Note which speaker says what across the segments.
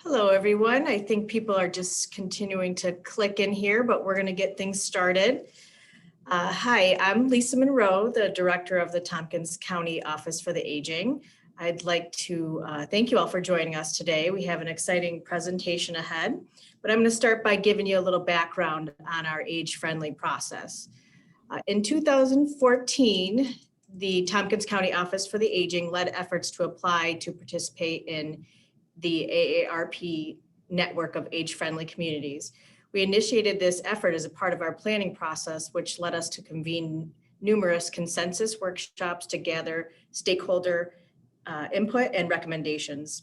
Speaker 1: Hello, everyone. I think people are just continuing to click in here, but we're going to get things started. Hi, I'm Lisa Monroe, the Director of the Tompkins County Office for the Aging. I'd like to thank you all for joining us today. We have an exciting presentation ahead, but I'm going to start by giving you a little background on our age-friendly process. In 2014, the Tompkins County Office for the Aging led efforts to apply to participate in the AARP network of age-friendly communities. We initiated this effort as a part of our planning process, which led us to convene numerous consensus workshops to gather stakeholder input and recommendations.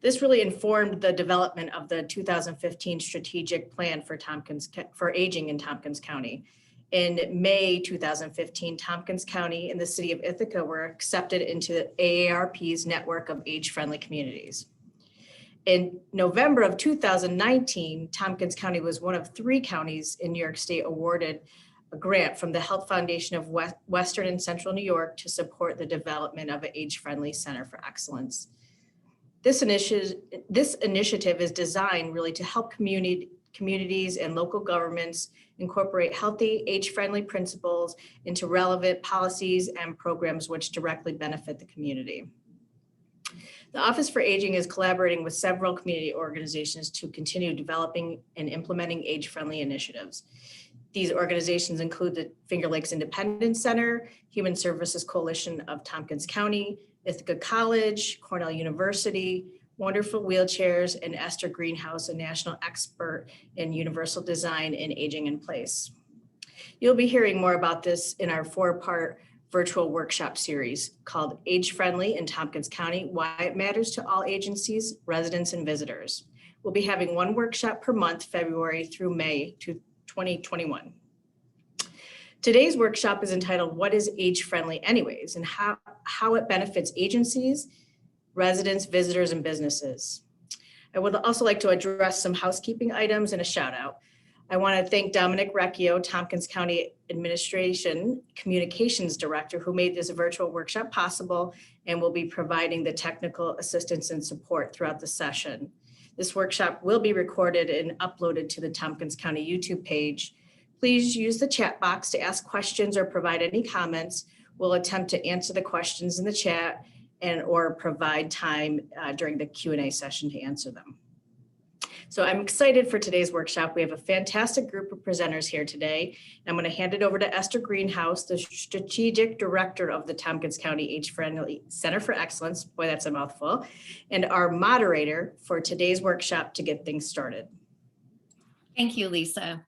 Speaker 1: This really informed the development of the 2015 strategic plan for aging in Tompkins County. In May 2015, Tompkins County and the city of Ithaca were accepted into AARP's network of age-friendly communities. In November of 2019, Tompkins County was one of 3 counties in New York State awarded a grant from the Health Foundation of Western and Central New York to support the development of an age-friendly center for excellence. This initiative is designed really to help communities and local governments incorporate healthy, age-friendly principles into relevant policies and programs which directly benefit the community. The Office for Aging is collaborating with several community organizations to continue developing and implementing age-friendly initiatives. These organizations include the Finger Lakes Independence Center, Human Services Coalition of Tompkins County, Ithaca College, Cornell University, Wonderful Wheelchairs, and Esther Greenhouse, a national expert in universal design and aging in place. You'll be hearing more about this in our 4-part virtual workshop series called Age Friendly in Tompkins County, Why It Matters to All Agencies, Residents, and Visitors. We'll be having 1 workshop per month, February through May 2021. Today's workshop is entitled, What is Age Friendly Anyways, and how it benefits agencies, residents, visitors, and businesses. I would also like to address some housekeeping items and a shout out. I want to thank Dominic Recchio, Tompkins County Administration Communications Director, who made this virtual workshop possible and will be providing the technical assistance and support throughout the session. This workshop will be recorded and uploaded to the Tompkins County YouTube page. Please use the chat box to ask questions or provide any comments. We'll attempt to answer the questions in the chat or provide time during the Q&A session to answer them. So I'm excited for today's workshop. We have a fantastic group of presenters here today. I'm going to hand it over to Esther Greenhouse, the Strategic Director of the Tompkins County Age-Friendly Center for Excellence. Boy, that's a mouthful. And our moderator for today's workshop to get things started.
Speaker 2: Thank you, Lisa.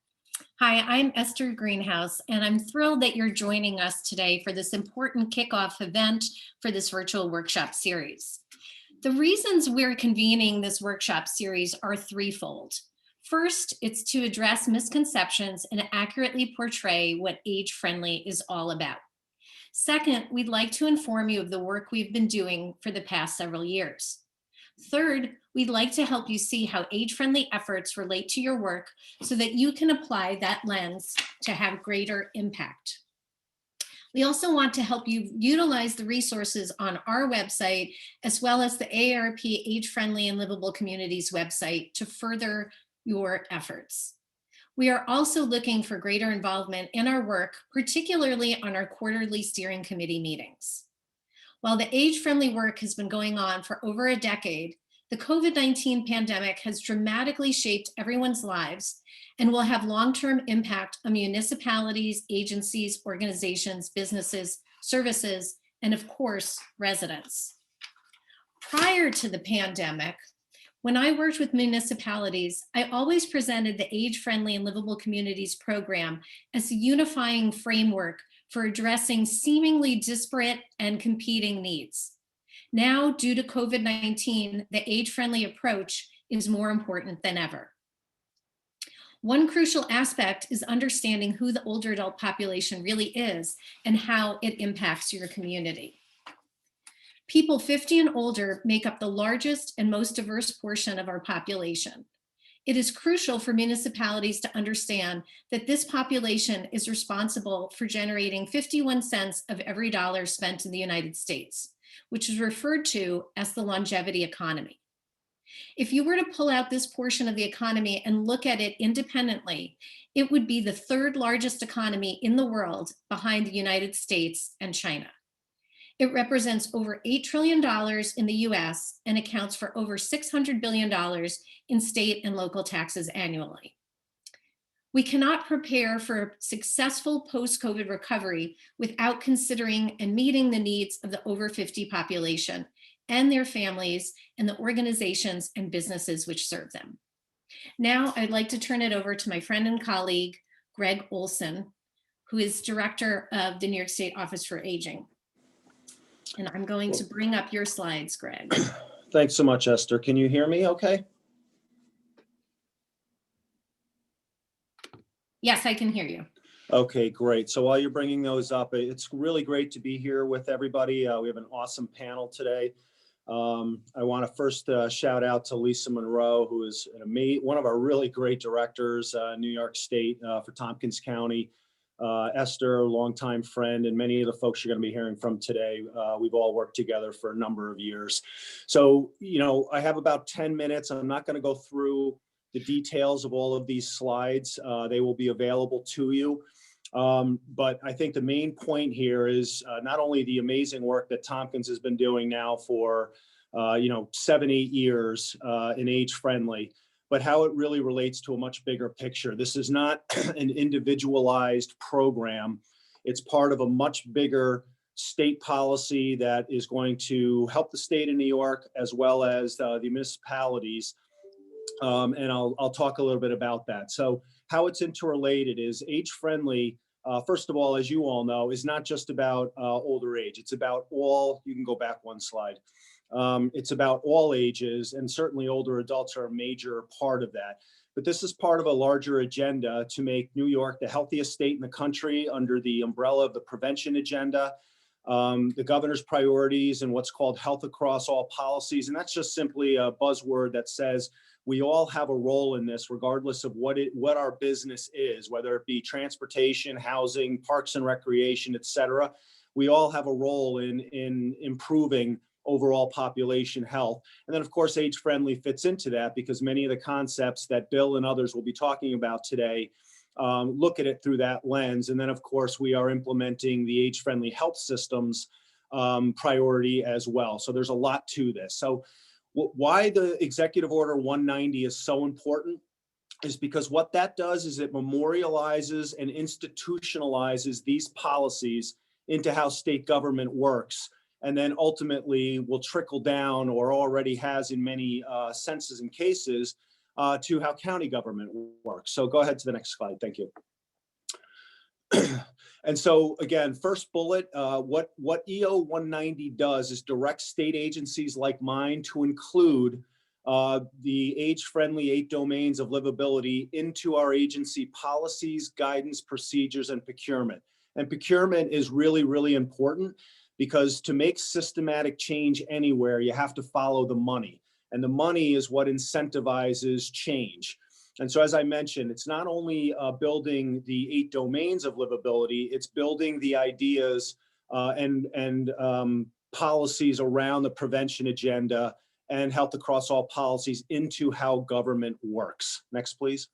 Speaker 2: Hi, I'm Esther Greenhouse, and I'm thrilled that you're joining us today for this important kickoff event for this virtual workshop series. The reasons we're convening this workshop series are threefold. First, it's to address misconceptions and accurately portray what age-friendly is all about. Second, we'd like to inform you of the work we've been doing for the past several years. Third, we'd like to help you see how age-friendly efforts relate to your work so that you can apply that lens to have greater impact. We also want to help you utilize the resources on our website, as well as the AARP Age-Friendly and Livable Communities website to further your efforts. We are also looking for greater involvement in our work, particularly on our quarterly steering committee meetings. While the age-friendly work has been going on for over a decade, the COVID-19 pandemic has dramatically shaped everyone's lives and will have long-term impact on municipalities, agencies, organizations, businesses, services, and of course, residents. Prior to the pandemic, when I worked with municipalities, I always presented the Age-Friendly and Livable Communities program as a unifying framework for addressing seemingly disparate and competing needs. Now, due to COVID-19, the age-friendly approach is more important than ever. One crucial aspect is understanding who the older adult population really is and how it impacts your community. People 50 and older make up the largest and most diverse portion of our population. It is crucial for municipalities to understand that this population is responsible for generating 51 cents of every dollar spent in the United States, which is referred to as the longevity economy. If you were to pull out this portion of the economy and look at it independently, it would be the third largest economy in the world behind the United States and China. It represents over $8 trillion in the US and accounts for over $600 billion in state and local taxes annually. We cannot prepare for successful post-COVID recovery without considering and meeting the needs of the over 50 population and their families and the organizations and businesses which serve them. Now, I'd like to turn it over to my friend and colleague, Greg Olson, who is Director of the New York State Office for Aging. And I'm going to bring up your slides, Greg.
Speaker 3: Thanks so much, Esther. Can you hear me okay?
Speaker 2: Yes, I can hear you.
Speaker 3: Okay, great. So while you're bringing those up, it's really great to be here with everybody. We have an awesome panel today. I want to first shout out to Lisa Monroe, who is one of our really great directors, New York State for Tompkins County. Esther, a longtime friend, and many of the folks you're going to be hearing from today. We've all worked together for a number of years. So, I have about 10 minutes. I'm not going to go through the details of all of these slides. They will be available to you. But I think the main point here is not only the amazing work that Tompkins has been doing now for, 7, 8 years in Age Friendly, but how it really relates to a much bigger picture. This is not an individualized program. It's part of a much bigger state policy that is going to help the state of New York as well as the municipalities. And I'll talk a little bit about that. So how it's interrelated is Age Friendly, first of all, as you all know, is not just about older age. It's about all, you can go back one slide. It's about all ages, and certainly older adults are a major part of that. But this is part of a larger agenda to make New York the healthiest state in the country under the umbrella of the prevention agenda, the governor's priorities, and what's called health across all policies. And that's just simply a buzzword that says we all have a role in this, regardless of what our business is, whether it be transportation, housing, parks and recreation, et cetera. We all have a role in improving overall population health. And then, of course, Age Friendly fits into that because many of the concepts that Bill and others will be talking about today look at it through that lens. And then, of course, we are implementing the Age Friendly health systems priority as well. So there's a lot to this. So why the Executive Order 190 is so important is because what that does is it memorializes and institutionalizes these policies into how state government works, and then ultimately will trickle down, or already has in many senses and cases, to how county government works. So go ahead to the next slide. Thank you. And so again, first bullet, what EO 190 does is direct state agencies like mine to include the age-friendly 8 domains of livability into our agency policies, guidance, procedures, and procurement. And procurement is really, really important because to make systematic change anywhere, you have to follow the money. And the money is what incentivizes change. And so, as I mentioned, it's not only building the 8 domains of livability, it's building the ideas and policies around the prevention agenda and health across all policies into how government works. Next, please.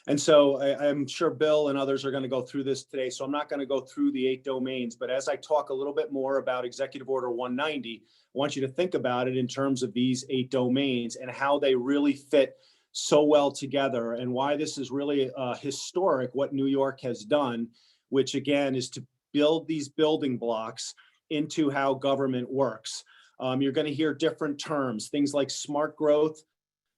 Speaker 3: And so I'm sure Bill and others are going to go through this today, so I'm not going to go through the 8 domains, but as I talk a little bit more about Executive Order 190, I want you to think about it in terms of these 8 domains and how they really fit so well together, and why this is really historic, what New York has done, which again is to build these building blocks into how government works. You're going to hear different terms, things like smart growth,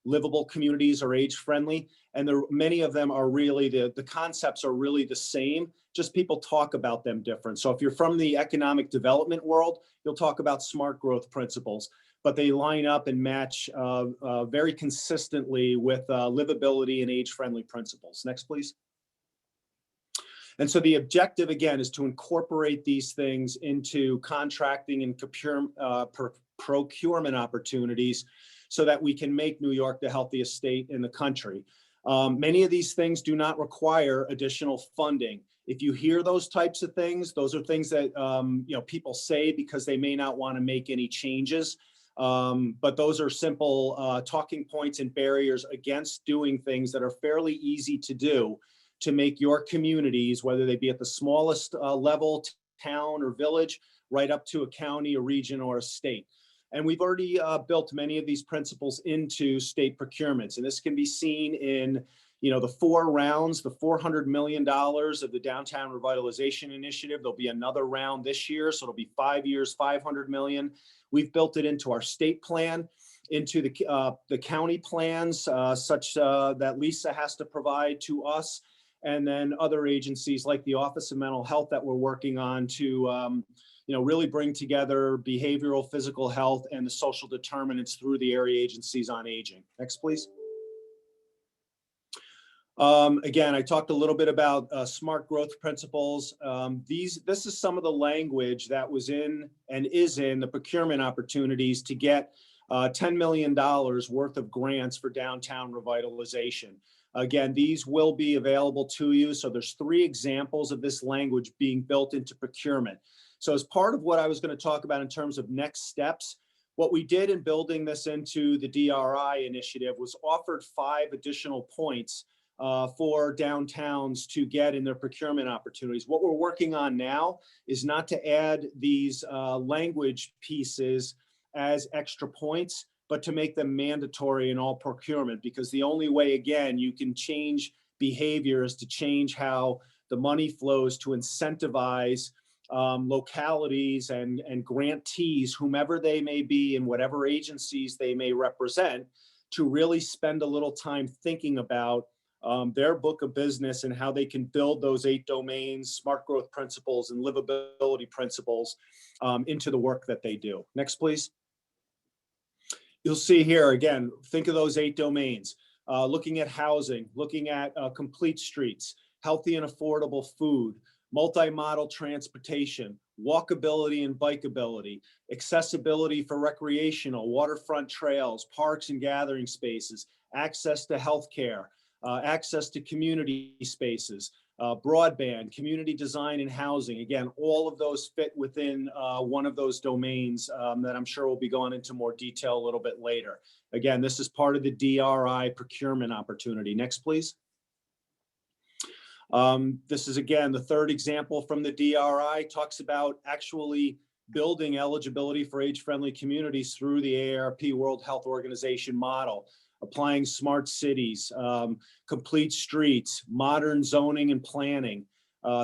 Speaker 3: livable communities, or age friendly. And many of them are really, the concepts are really the same, just people talk about them different. So if you're from the economic development world, you'll talk about smart growth principles, but they line up and match very consistently with livability and age-friendly principles. Next, please. And so the objective, again, is to incorporate these things into contracting and procurement opportunities so that we can make New York the healthiest state in the country. Many of these things do not require additional funding. If you hear those types of things, those are things that people say because they may not want to make any changes. But those are simple talking points and barriers against doing things that are fairly easy to do to make your communities, whether they be at the smallest level, town or village, right up to a county, a region, or a state. And we've already built many of these principles into state procurements. And this can be seen in, the 4 rounds, the $400 million of the Downtown Revitalization Initiative. There'll be another round this year. So it'll be 5 years, $500 million. We've built it into our state plan, into the county plans, such that Lisa has to provide to us. And then other agencies like the Office of Mental Health that we're working on to really bring together behavioral, physical health, and the social determinants through the area agencies on aging. Next, please. Again, I talked a little bit about smart growth principles. This is some of the language that was in and is in the procurement opportunities to get $10 million worth of grants for downtown revitalization. Again, these will be available to you. So there's 3 examples of this language being built into procurement. So as part of what I was going to talk about in terms of next steps, what we did in building this into the DRI initiative was offered 5 additional points for downtowns to get in their procurement opportunities. What we're working on now is not to add these language pieces as extra points, but to make them mandatory in all procurement, because the only way, again, you can change behavior is to change how the money flows to incentivize localities and grantees, whomever they may be and whatever agencies they may represent, to really spend a little time thinking about their book of business and how they can build those 8 domains, smart growth principles, and livability principles into the work that they do. Next, please. You'll see here, again, think of those 8 domains, looking at housing, looking at complete streets, healthy and affordable food, multimodal transportation, walkability and bikeability, accessibility for recreational, waterfront trails, parks and gathering spaces, access to healthcare, access to community spaces, broadband, community design and housing. Again, all of those fit within one of those domains that I'm sure we'll be going into more detail a little bit later. Again, this is part of the DRI procurement opportunity. Next, please. This is, again, the 3rd example from the DRI, talks about actually building eligibility for age-friendly communities through the AARP World Health Organization model, applying smart cities, complete streets, modern zoning and planning,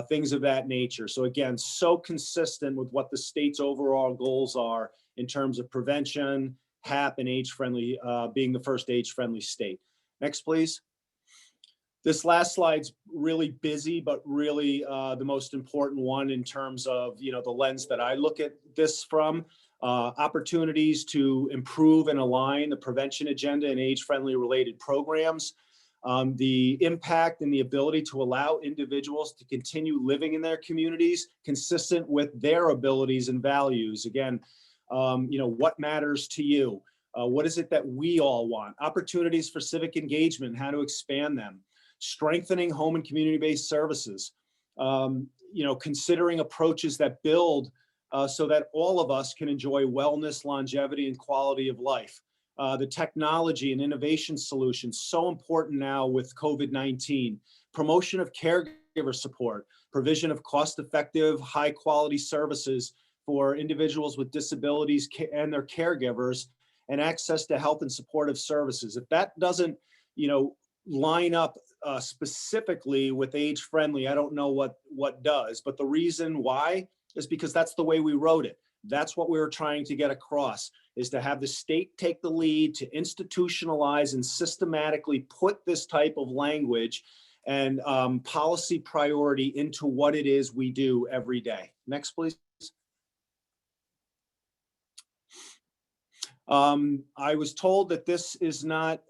Speaker 3: things of that nature. So again, so consistent with what the state's overall goals are in terms of prevention, HAP, and age-friendly, being the first age-friendly state. Next, please. This last slide's really busy, but really the most important one in terms of the lens that I look at this from. Opportunities to improve and align the prevention agenda and age-friendly related programs, the impact and the ability to allow individuals to continue living in their communities consistent with their abilities and values. Again, what matters to you? What is it that we all want? Opportunities for civic engagement, how to expand them. Strengthening home and community-based services. Considering approaches that build so that all of us can enjoy wellness, longevity, and quality of life. The technology and innovation solutions, so important now with COVID-19. Promotion of caregiver support, provision of cost-effective, high-quality services for individuals with disabilities and their caregivers, and access to health and supportive services. If that doesn't, line up specifically with age-friendly, I don't know what does. But the reason why is because that's the way we wrote it. That's what we were trying to get across, is to have the state take the lead to institutionalize and systematically put this type of language and policy priority into what it is we do every day. Next, please. I was told that this is not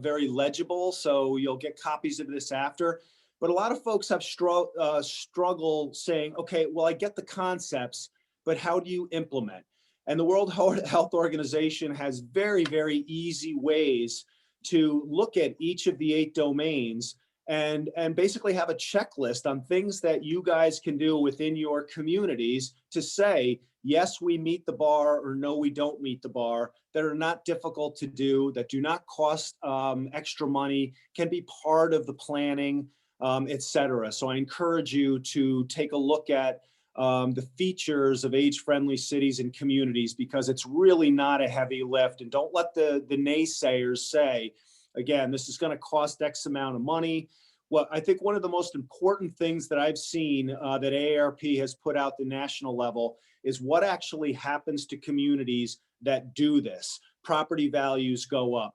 Speaker 3: very legible, so you'll get copies of this after. But a lot of folks have struggle saying, okay, well, I get the concepts, but how do you implement? And the World Health Organization has very, very easy ways to look at each of the 8 domains and basically have a checklist on things that you guys can do within your communities to say, yes, we meet the bar, or no, we don't meet the bar, that are not difficult to do, that do not cost extra money, can be part of the planning, et cetera. So I encourage you to take a look at the features of age-friendly cities and communities, because it's really not a heavy lift. And don't let the naysayers say, again, this is going to cost X amount of money. Well, I think one of the most important things that I've seen that AARP has put out the national level is what actually happens to communities that do this. Property values go up.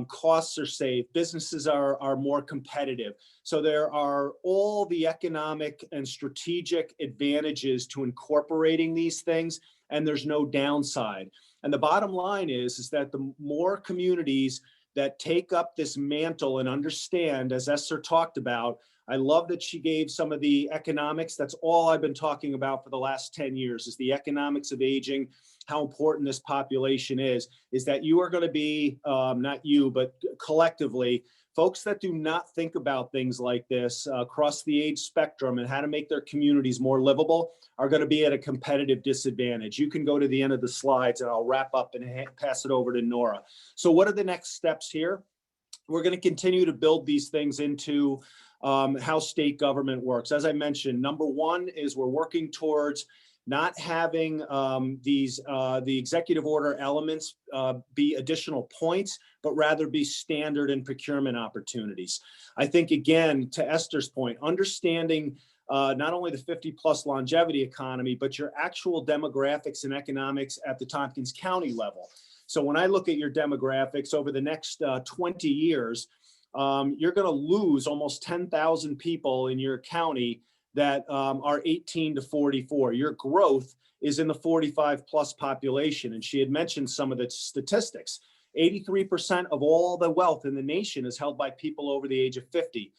Speaker 3: Costs are saved, businesses are more competitive. So there are all the economic and strategic advantages to incorporating these things, and there's no downside. And the bottom line is that the more communities that take up this mantle and understand, as Esther talked about, I love that she gave some of the economics. That's all I've been talking about for the last 10 years is the economics of aging, how important this population is that you are going to be, not you, but collectively, folks that do not think about things like this across the age spectrum and how to make their communities more livable are going to be at a competitive disadvantage. You can go to the end of the slides and I'll wrap up and pass it over to Nora. So what are the next steps here? We're going to continue to build these things into how state government works. As I mentioned, number one is we're working towards not having the executive order elements be additional points, but rather be standard and procurement opportunities. I think, again, to Esther's point, understanding not only the 50+ longevity economy, but your actual demographics and economics at the Tompkins County level. So when I look at your demographics over the next 20 years, you're going to lose almost 10,000 people in your county that are 18 to 44. Your growth is in the 45+ population. And she had mentioned some of the statistics. 83% of all the wealth in the nation is held by people over the age of 50.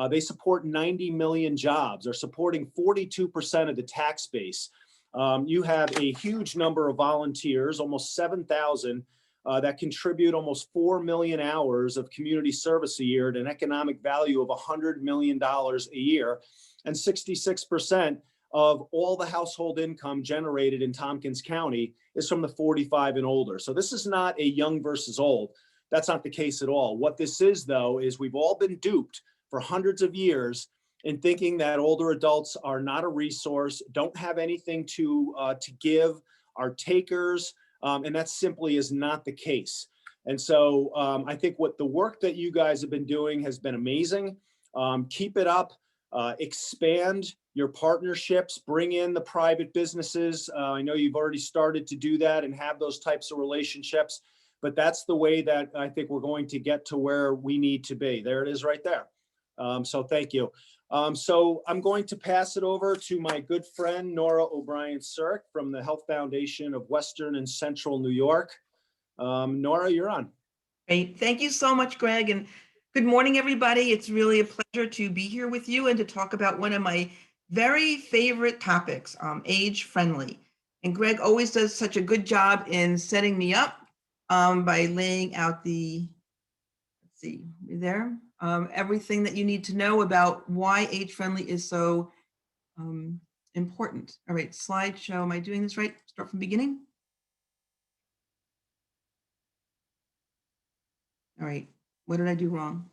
Speaker 3: They support 90 million jobs, are supporting 42% of the tax base. You have a huge number of volunteers, almost 7,000, that contribute almost 4 million hours of community service a year at an economic value of $100 million a year. And 66% of all the household income generated in Tompkins County is from the 45 and older. So this is not a young versus old. That's not the case at all. What this is, though, is we've all been duped for hundreds of years in thinking that older adults are not a resource, don't have anything to give, are takers, and that simply is not the case. And so I think what the work that you guys have been doing has been amazing. Keep it up. Expand your partnerships, bring in the private businesses. I know you've already started to do that and have those types of relationships, but that's the way that I think we're going to get to where we need to be. There it is right there. So thank you. So I'm going to pass it over to my good friend, Nora O'Brien-Cirk from the Health Foundation of Western and Central New York. Nora, you're on.
Speaker 4: Great. Thank you so much, Greg. And good morning, everybody. It's really a pleasure to be here with you and to talk about one of my very favorite topics, age friendly. And Greg always does such a good job in setting me up by laying out the, let's see, there, everything that you need to know about why age friendly is so important. All right, slideshow. Am I doing this right? Start from beginning. All right, what did I do wrong?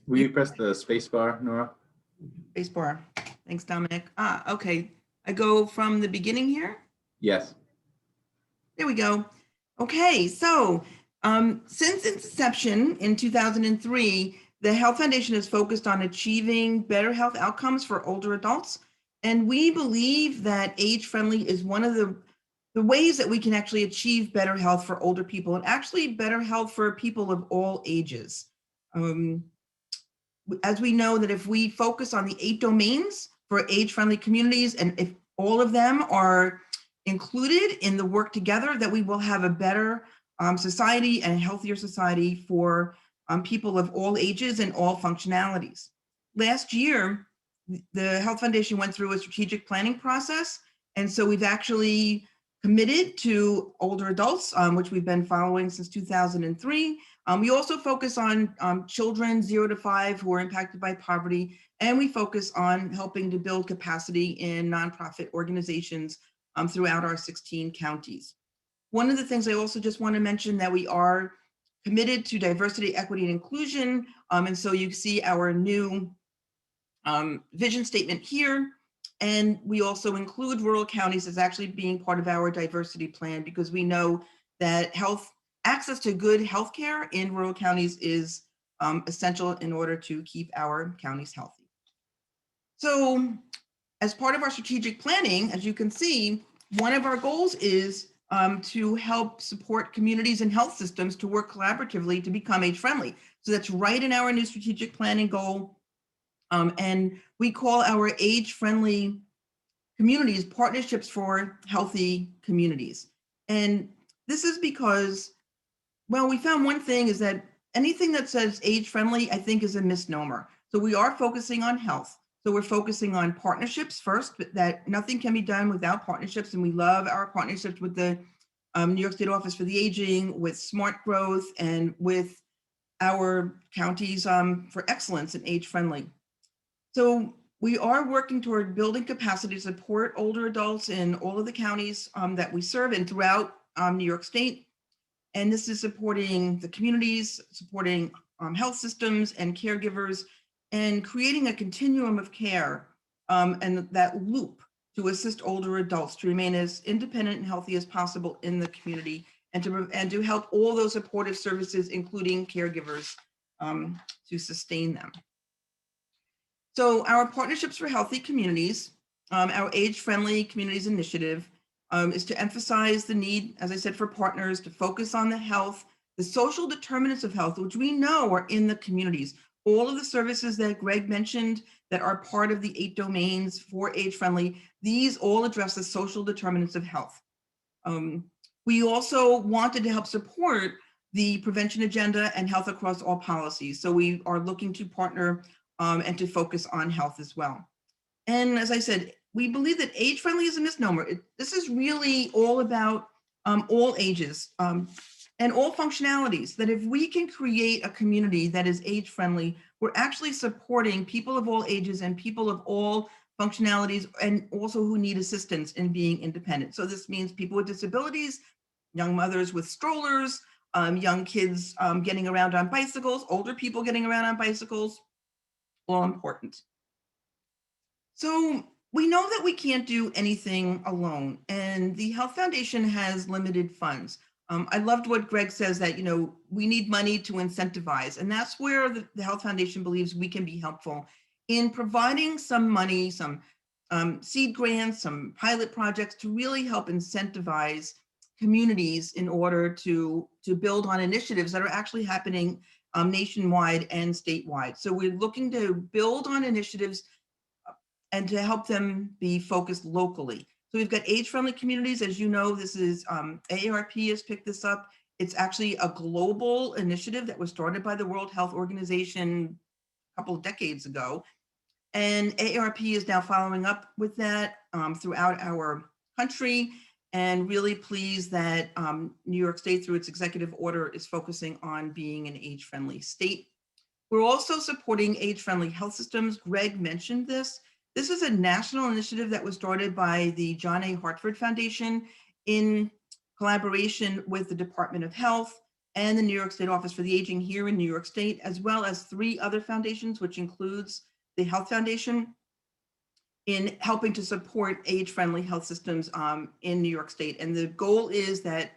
Speaker 5: Will you press the space bar, Nora?
Speaker 4: Space bar. Thanks, Dominic. Okay. I go from the beginning here.
Speaker 5: Yes.
Speaker 4: There we go. Okay, so since its inception in 2003, the Health Foundation is focused on achieving better health outcomes for older adults. And we believe that age-friendly is one of the ways that we can actually achieve better health for older people and actually better health for people of all ages. As we know that if we focus on the 8 domains for age-friendly communities, and if all of them are included in the work together, that we will have a better society and a healthier society for people of all ages and all functionalities. Last year, the Health Foundation went through a strategic planning process. And so we've actually committed to older adults, which we've been following since 2003, We also focus on children 0 to 5 who are impacted by poverty, and we focus on helping to build capacity in nonprofit organizations throughout our 16 counties. One of the things I also just want to mention that we are committed to diversity, equity, and inclusion. And so you see our new vision statement here. And we also include rural counties as actually being part of our diversity plan, because we know that access to good healthcare in rural counties is essential in order to keep our counties healthy. So as part of our strategic planning, as you can see, one of our goals is to help support communities and health systems to work collaboratively to become age-friendly. So that's right in our new strategic planning goal. And we call our age-friendly communities partnerships for healthy communities. And this is because, well, we found one thing is that anything that says age-friendly, I think, is a misnomer. So we are focusing on health. So we're focusing on partnerships first, but that nothing can be done without partnerships. And we love our partnerships with the New York State Office for the Aging, with Smart Growth, and with our counties for excellence in age-friendly. So we are working toward building capacity to support older adults in all of the counties that we serve and throughout New York State. And this is supporting the communities, supporting health systems and caregivers, and creating a continuum of care and that loop to assist older adults to remain as independent and healthy as possible in the community, and to help all those supportive services, including caregivers, to sustain them. So our Partnerships for Healthy Communities, our Age-Friendly Communities Initiative, is to emphasize the need, as I said, for partners to focus on the health, the social determinants of health, which we know are in the communities. All of the services that Greg mentioned that are part of the 8 domains for age-friendly, these all address the social determinants of health. We also wanted to help support the prevention agenda and health across all policies. So we are looking to partner and to focus on health as well. And as I said, we believe that age-friendly is a misnomer. This is really all about all ages and all functionalities, that if we can create a community that is age-friendly, we're actually supporting people of all ages and people of all functionalities, and also who need assistance in being independent. So this means people with disabilities, young mothers with strollers, young kids getting around on bicycles, older people getting around on bicycles, all important. So we know that we can't do anything alone, and the Health Foundation has limited funds. I loved what Greg says, that, you know, we need money to incentivize, and that's where the Health Foundation believes we can be helpful in providing some money, some seed grants, some pilot projects to really help incentivize communities in order to build on initiatives that are actually happening nationwide and statewide. So we're looking to build on initiatives and to help them be focused locally. So we've got age-friendly communities. As you know, this is AARP has picked this up. It's actually a global initiative that was started by the World Health Organization a couple of decades ago. And AARP is now following up with that throughout our country, and really pleased that New York State, through its executive order, is focusing on being an age-friendly state. We're also supporting age-friendly health systems. Greg mentioned this. This is a national initiative that was started by the John A. Hartford Foundation in collaboration with the Department of Health and the New York State Office for the Aging here in New York State, as well as 3 other foundations, which includes the Health Foundation, in helping to support age-friendly health systems in New York State. And the goal is that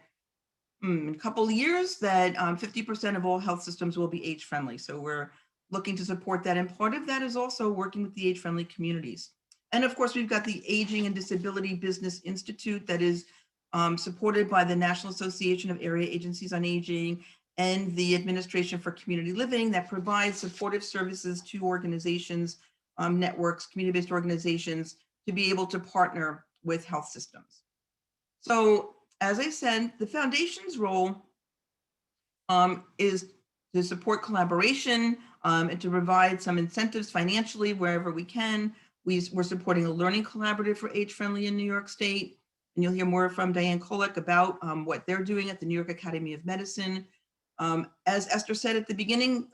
Speaker 4: in a couple of years that 50% of all health systems will be age-friendly. So we're looking to support that. And part of that is also working with the age-friendly communities. And of course, we've got the Aging and Disability Business Institute that is supported by the National Association of Area Agencies on Aging and the Administration for Community Living, that provides supportive services to organizations, networks, community-based organizations, to be able to partner with health systems. So as I said, the foundation's role is to support collaboration and to provide some incentives financially wherever we can. We're supporting a learning collaborative for age-friendly in New York State. And you'll hear more from Diane Kolek about what they're doing at the New York Academy of Medicine. As Esther said at the beginning,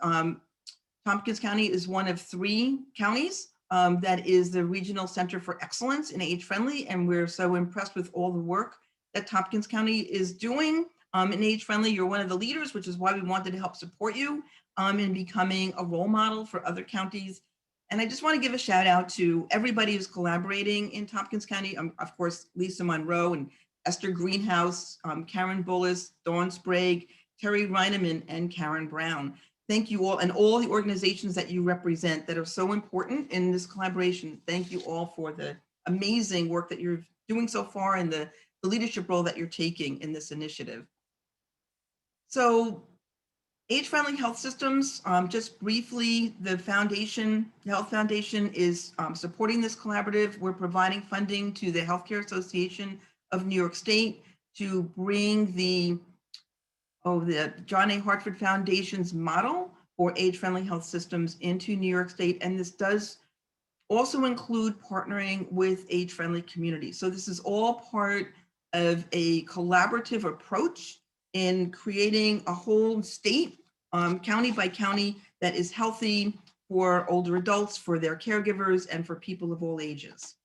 Speaker 4: Tompkins County is one of 3 counties that is the Regional Center for Excellence in Age Friendly, and we're so impressed with all the work that Tompkins County is doing in Age Friendly. You're one of the leaders, which is why we wanted to help support you in becoming a role model for other counties. And I just want to give a shout out to everybody who's collaborating in Tompkins County. Of course, Lisa Monroe and Esther Greenhouse, Karen Bullis, Dawn Sprague, Terry Reineman, and Karen Brown. Thank you all, and all the organizations that you represent that are so important in this collaboration. Thank you all for the amazing work that you're doing so far and the leadership role that you're taking in this initiative. So age-friendly health systems, just briefly, the Health Foundation is supporting this collaborative. We're providing funding to the Healthcare Association of New York State to bring the John A. Hartford Foundation's model for age-friendly health systems into New York State. And this does also include partnering with age-friendly communities. So this is all part of a collaborative approach in creating a whole state, county by county, that is healthy for older adults, for their caregivers, and for people of all ages.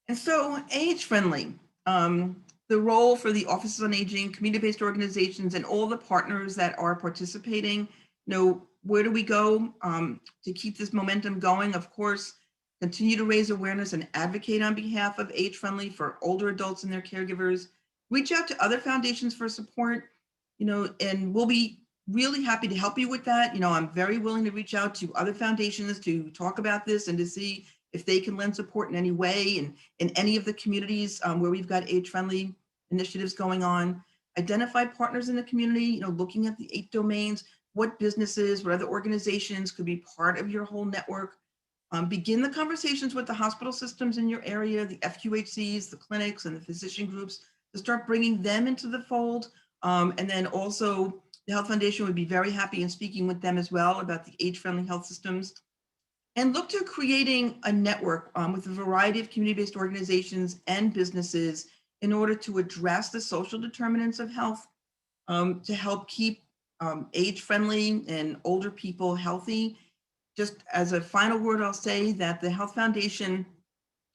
Speaker 4: And so age-friendly, the role for the Offices on Aging, community-based organizations, and all the partners that are participating. Where do we go to keep this momentum going? Of course, continue to raise awareness and advocate on behalf of age-friendly for older adults and their caregivers. Reach out to other foundations for support, and we'll be really happy to help you with that. I'm very willing to reach out to other foundations to talk about this and to see if they can lend support in any way and in any of the communities where we've got age-friendly initiatives going on. Identify partners in the community, looking at the 8 domains, what businesses, what other organizations could be part of your whole network. Begin the conversations with the hospital systems in your area, the FQHCs, the clinics, and the physician groups to start bringing them into the fold. And then also the Health Foundation would be very happy in speaking with them as well about the age-friendly health systems. And look to creating a network with a variety of community-based organizations and businesses in order to address the social determinants of health, to help keep age-friendly and older people healthy. Just as a final word, I'll say that the Health Foundation,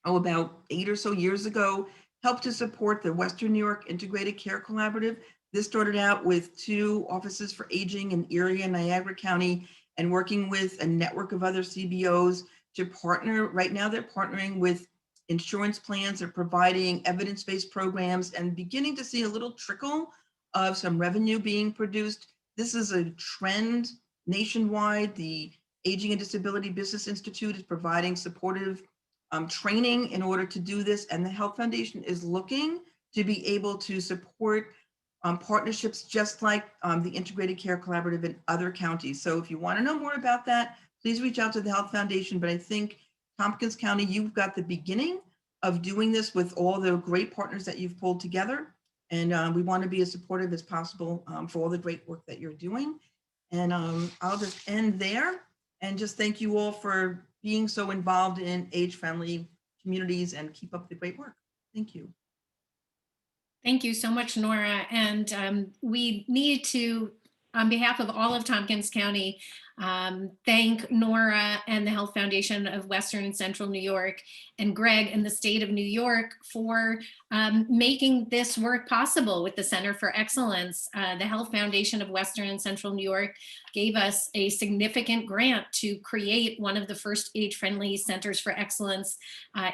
Speaker 4: about 8 or so years ago, helped to support the Western New York Integrated Care Collaborative. This started out with 2 offices for aging in Erie and Niagara County, and working with a network of other CBOs to partner. Right now, they're partnering with insurance plans. They're providing evidence-based programs and beginning to see a little trickle of some revenue being produced. This is a trend nationwide. The Aging and Disability Business Institute is providing supportive training in order to do this. And the Health Foundation is looking to be able to support partnerships just like the Integrated Care Collaborative in other counties. So if you want to know more about that, please reach out to the Health Foundation. But I think Tompkins County, you've got the beginning of doing this with all the great partners that you've pulled together. And we want to be as supportive as possible for all the great work that you're doing. And I'll just end there and just thank you all for being so involved in age-friendly communities and keep up the great work. Thank you.
Speaker 2: Thank you so much, Nora. And we need to, on behalf of all of Tompkins County, thank Nora and the Health Foundation of Western and Central New York and Greg and the state of New York for making this work possible with the Center for Excellence. The Health Foundation of Western and Central New York gave us a significant grant to create one of the first age-friendly centers for excellence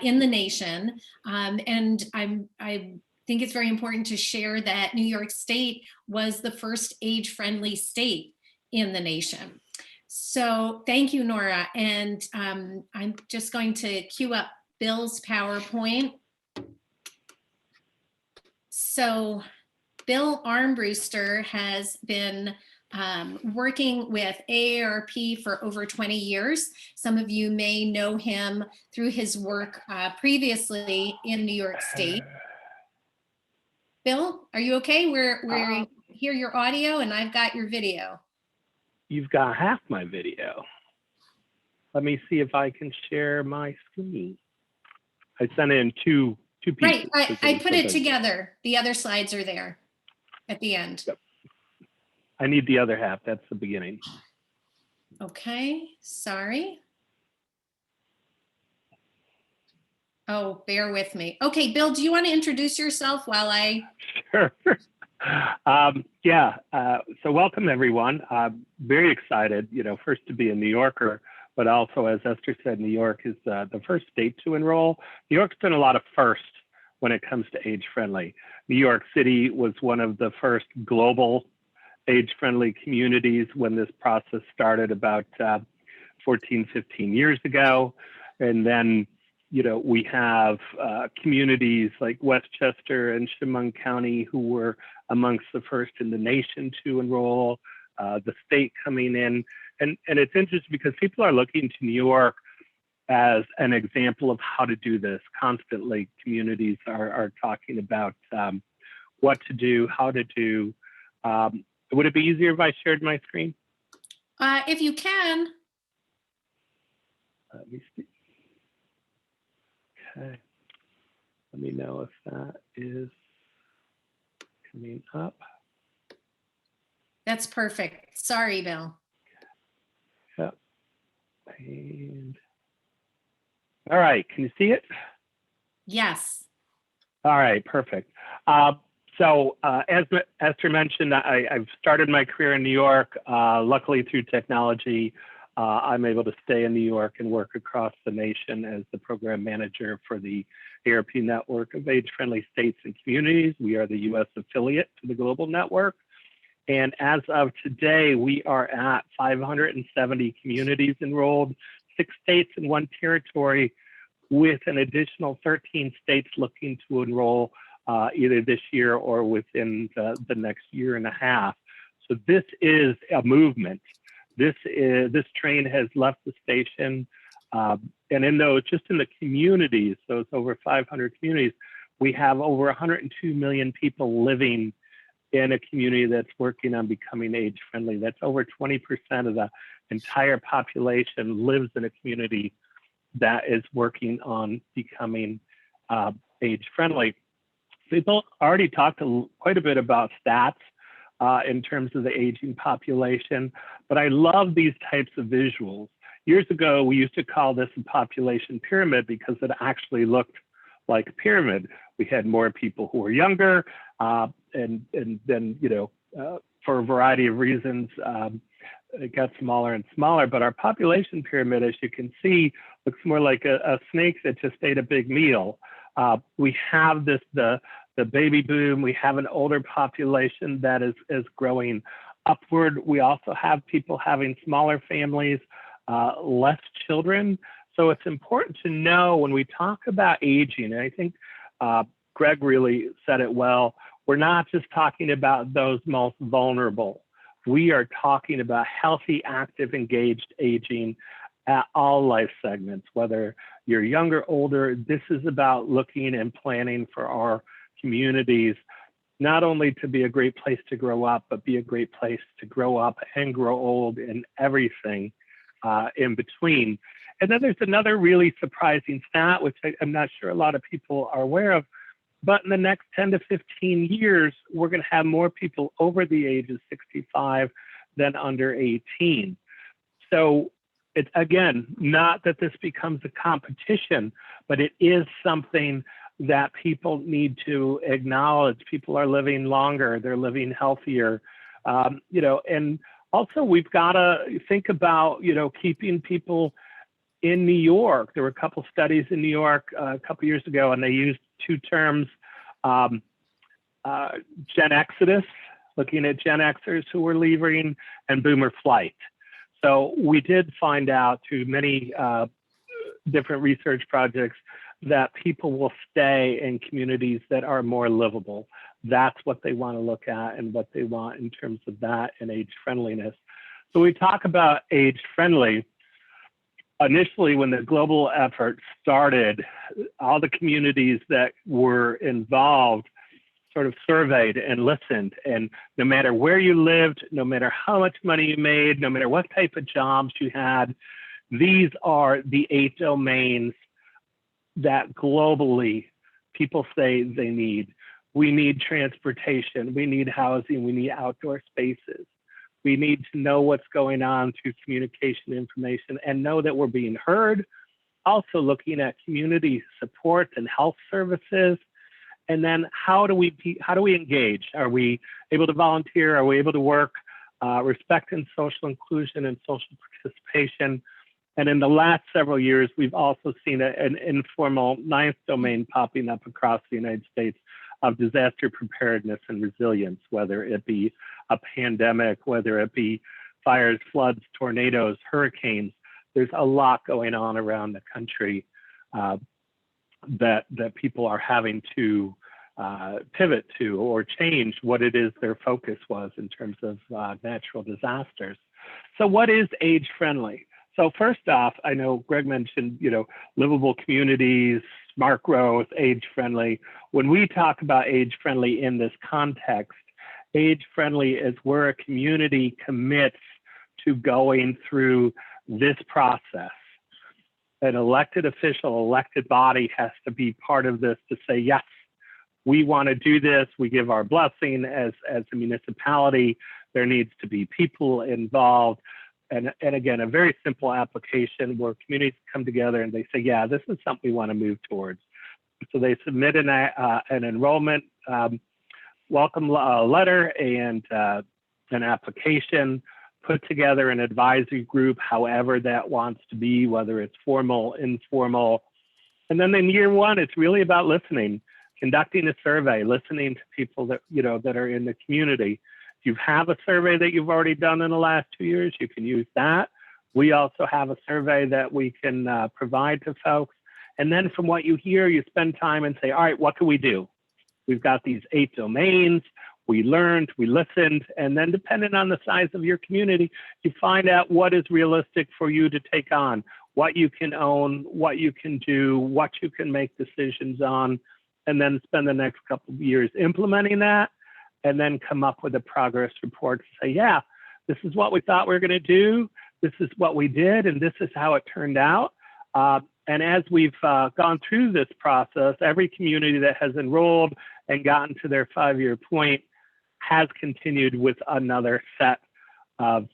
Speaker 2: in the nation. And I think it's very important to share that New York State was the first age-friendly state in the nation. So thank you, Nora. And I'm just going to queue up Bill's PowerPoint. So Bill Armbruster has been working with AARP for over 20 years. Some of you may know him through his work previously in New York State. Bill, are you okay? We're hear your audio and I've got your video.
Speaker 6: You've got half my video. Let me see if I can share my screen. I sent in two pieces.
Speaker 2: Right, I put it together. The other slides are there. at the end.
Speaker 6: I need the other half. That's the beginning.
Speaker 2: Okay, sorry. Oh, bear with me. Okay, Bill, do you want to introduce yourself while I?
Speaker 6: Sure. So welcome everyone. Very excited, first to be a New Yorker, but also, as Esther said, New York is the first state to enroll. New York's done a lot of firsts when it comes to age-friendly. New York City was one of the first global age-friendly communities when this process started about 14, 15 years ago. And then, we have communities like Westchester and Chemung County who were amongst the first in the nation to enroll, the state coming in. And it's interesting because people are looking to New York as an example of how to do this. Constantly, communities are talking about what to do, how to do. Would it be easier if I shared my screen?
Speaker 2: If you can.
Speaker 6: Let me see. Okay. Let me know if that is coming up.
Speaker 2: That's perfect. Sorry, Bill.
Speaker 6: Yep. And all right, can you see it?
Speaker 2: Yes.
Speaker 6: All right, perfect. As Esther mentioned, I've started my career in New York. Luckily, through technology, I'm able to stay in New York and work across the nation as the program manager for the ARP network of age-friendly states and communities. We are the U.S. affiliate to the global network. And as of today, we are at 570 communities enrolled, 6 states and 1 territory, with an additional 13 states looking to enroll either this year or within the next year and a half. So this is a movement. This train has left the station, and in those, just in the communities, those over 500 communities, we have over 102 million people living in a community that's working on becoming age-friendly. That's over 20% of the entire population lives in a community that is working on becoming age-friendly. People already talked quite a bit about stats in terms of the aging population, but I love these types of visuals. Years ago, we used to call this a population pyramid because it actually looked like a pyramid. We had more people who were younger, and then, for a variety of reasons, it got smaller and smaller, but our population pyramid, as you can see, looks more like a snake that just ate a big meal. We have the baby boom. We have an older population that is growing upward. We also have people having smaller families, less children. So it's important to know when we talk about aging, and I think Greg really said it well, we're not just talking about those most vulnerable. We are talking about healthy, active, engaged aging at all life segments, whether you're younger, older. This is about looking and planning for our communities, not only to be a great place to grow up, but be a great place to grow up and grow old and everything in between. And then there's another really surprising stat, which I'm not sure a lot of people are aware of, but in the next 10 to 15 years, we're going to have more people over the age of 65 than under 18. So it's, again, not that this becomes a competition, but it is something that people need to acknowledge. People are living longer, they're living healthier, and also we've got to think about, keeping people in New York. There were a couple studies in New York a couple years ago, and they used 2 terms, Gen Exodus, looking at Gen Xers who were leaving, and boomer flight. So we did find out through many different research projects that people will stay in communities that are more livable. That's what they want to look at and what they want in terms of that and age friendliness. So we talk about age friendly. Initially, when the global effort started, all the communities that were involved sort of surveyed and listened, and no matter where you lived, no matter how much money you made, no matter what type of jobs you had, these are the 8 domains that globally people say they need. We need transportation, we need housing, we need outdoor spaces. We need to know what's going on through communication information and know that we're being heard. Also looking at community support and health services. And then how do we engage? Are we able to volunteer? Are we able to work? Respect and social inclusion and social participation. And in the last several years, we've also seen an informal ninth domain popping up across the United States of disaster preparedness and resilience, whether it be a pandemic, whether it be fires, floods, tornadoes, hurricanes. There's a lot going on around the country that people are having to pivot to or change what it is their focus was in terms of natural disasters. So what is age friendly? So first off, I know Greg mentioned, livable communities, smart growth, age friendly. When we talk about age friendly in this context, age friendly is where a community commits to going through this process. An elected official, elected body has to be part of this to say, yes, we want to do this. We give our blessing as a municipality. There needs to be people involved. And again, a very simple application where communities come together and they say, yeah, this is something we want to move towards. So they submit an enrollment welcome letter and an application, put together an advisory group, however that wants to be, whether it's formal, informal. And then in year one, it's really about listening, conducting a survey, listening to people that, that are in the community. If you have a survey that you've already done in the last 2 years, you can use that. We also have a survey that we can provide to folks. And then from what you hear, you spend time and say, all right, what can we do? We've got these 8 domains. We learned, we listened, and then depending on the size of your community, you find out what is realistic for you to take on, what you can own, what you can do, what you can make decisions on, and then spend the next couple of years implementing that, and then come up with a progress report to say, yeah, this is what we thought we were going to do, this is what we did, and this is how it turned out. And as we've gone through this process, every community that has enrolled and gotten to their 5-year point has continued with another set of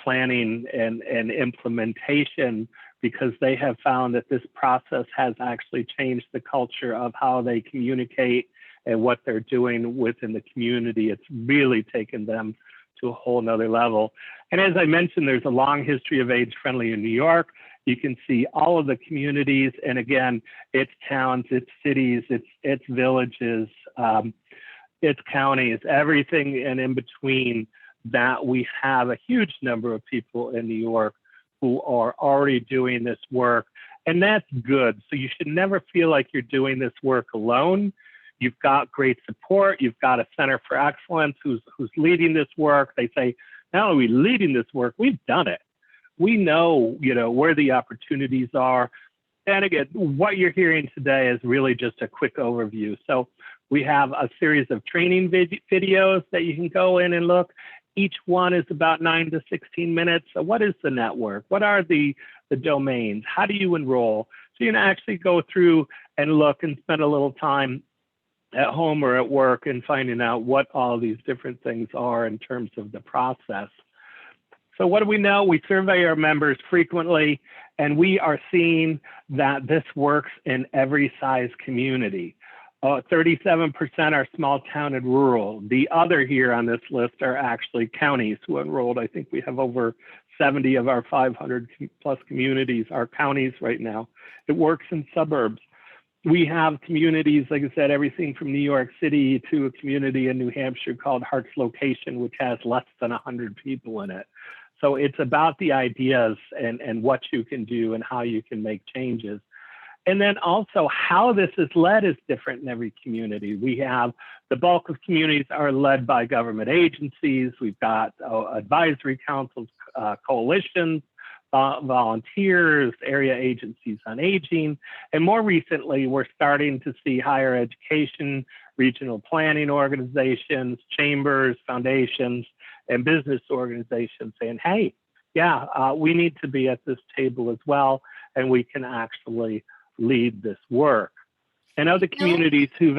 Speaker 6: planning and implementation, because they have found that this process has actually changed the culture of how they communicate and what they're doing within the community. It's really taken them to a whole nother level. And as I mentioned, there's a long history of age friendly in New York. You can see all of the communities, and again, it's towns, it's cities, it's villages, it's counties, everything and in between, that we have a huge number of people in New York who are already doing this work. And that's good. So you should never feel like you're doing this work alone. You've got great support. You've got a Center for Excellence who's leading this work. They say, not only are we leading this work, we've done it. We know, where the opportunities are. And again, what you're hearing today is really just a quick overview. So we have a series of training videos that you can go in and look. Each one is about 9 to 16 minutes. So what is the network? What are the domains? How do you enroll? So you can actually go through and look and spend a little time at home or at work and finding out what all these different things are in terms of the process. So what do we know? We survey our members frequently, and we are seeing that this works in every size community. 37% are small town and rural. The other here on this list are actually counties who enrolled. I think we have over 70 of our 500 plus communities are counties right now. It works in suburbs. We have communities, like I said, everything from New York City to a community in New Hampshire called Hart's Location, which has less than 100 people in it. So it's about the ideas and what you can do and how you can make changes. And then also how this is led is different in every community. We have the bulk of communities are led by government agencies. We've got advisory councils, coalitions, volunteers, area agencies on aging. And more recently, we're starting to see higher education, regional planning organizations, chambers, foundations, and business organizations saying, hey, yeah, we need to be at this table as well, and we can actually lead this work. And other
Speaker 2: Bill?
Speaker 6: communities who've,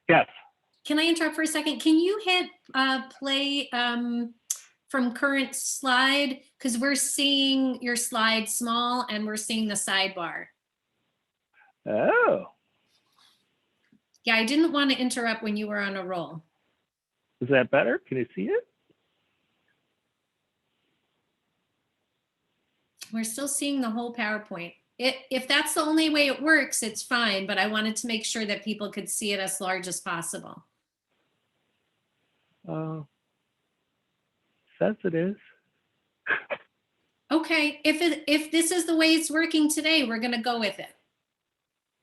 Speaker 6: yes.
Speaker 2: Can I interrupt for a second? Can you hit play from current slide? Because we're seeing your slide small and we're seeing the sidebar.
Speaker 6: Oh,
Speaker 2: Yeah, I didn't want to interrupt when you were on a roll.
Speaker 6: is that better? Can you see it?
Speaker 2: We're still seeing the whole PowerPoint. If that's the only way it works, it's fine, but I wanted to make sure that people could see it as large as possible.
Speaker 6: Says it is.
Speaker 2: Okay, if this is the way it's working today, we're gonna go with it.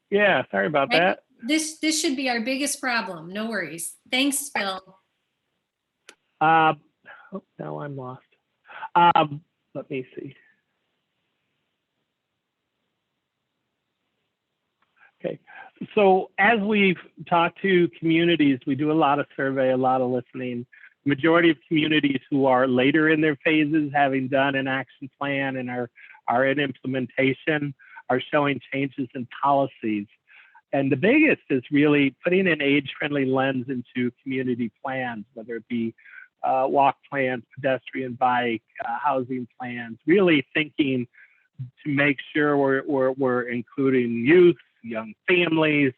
Speaker 6: Yeah, sorry about
Speaker 2: Right?
Speaker 6: that.
Speaker 2: This should be our biggest problem. No worries. Thanks, Bill.
Speaker 6: Oh, now I'm lost. Let me see. Okay, so as we've talked to communities, we do a lot of survey, a lot of listening. The majority of communities who are later in their phases, having done an action plan and are in implementation, are showing changes in policies. And the biggest is really putting an age-friendly lens into community plans, whether it be walk plans, pedestrian bike, housing plans, really thinking to make sure we're including youth, young families,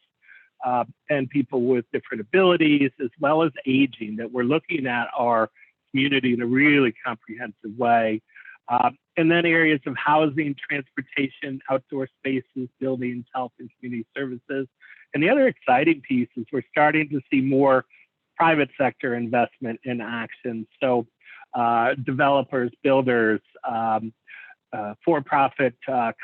Speaker 6: and people with different abilities, as well as aging, that we're looking at our community in a really comprehensive way. And then areas of housing, transportation, outdoor spaces, buildings, health and community services. And the other exciting piece is we're starting to see more private sector investment in action. So developers, builders, for-profit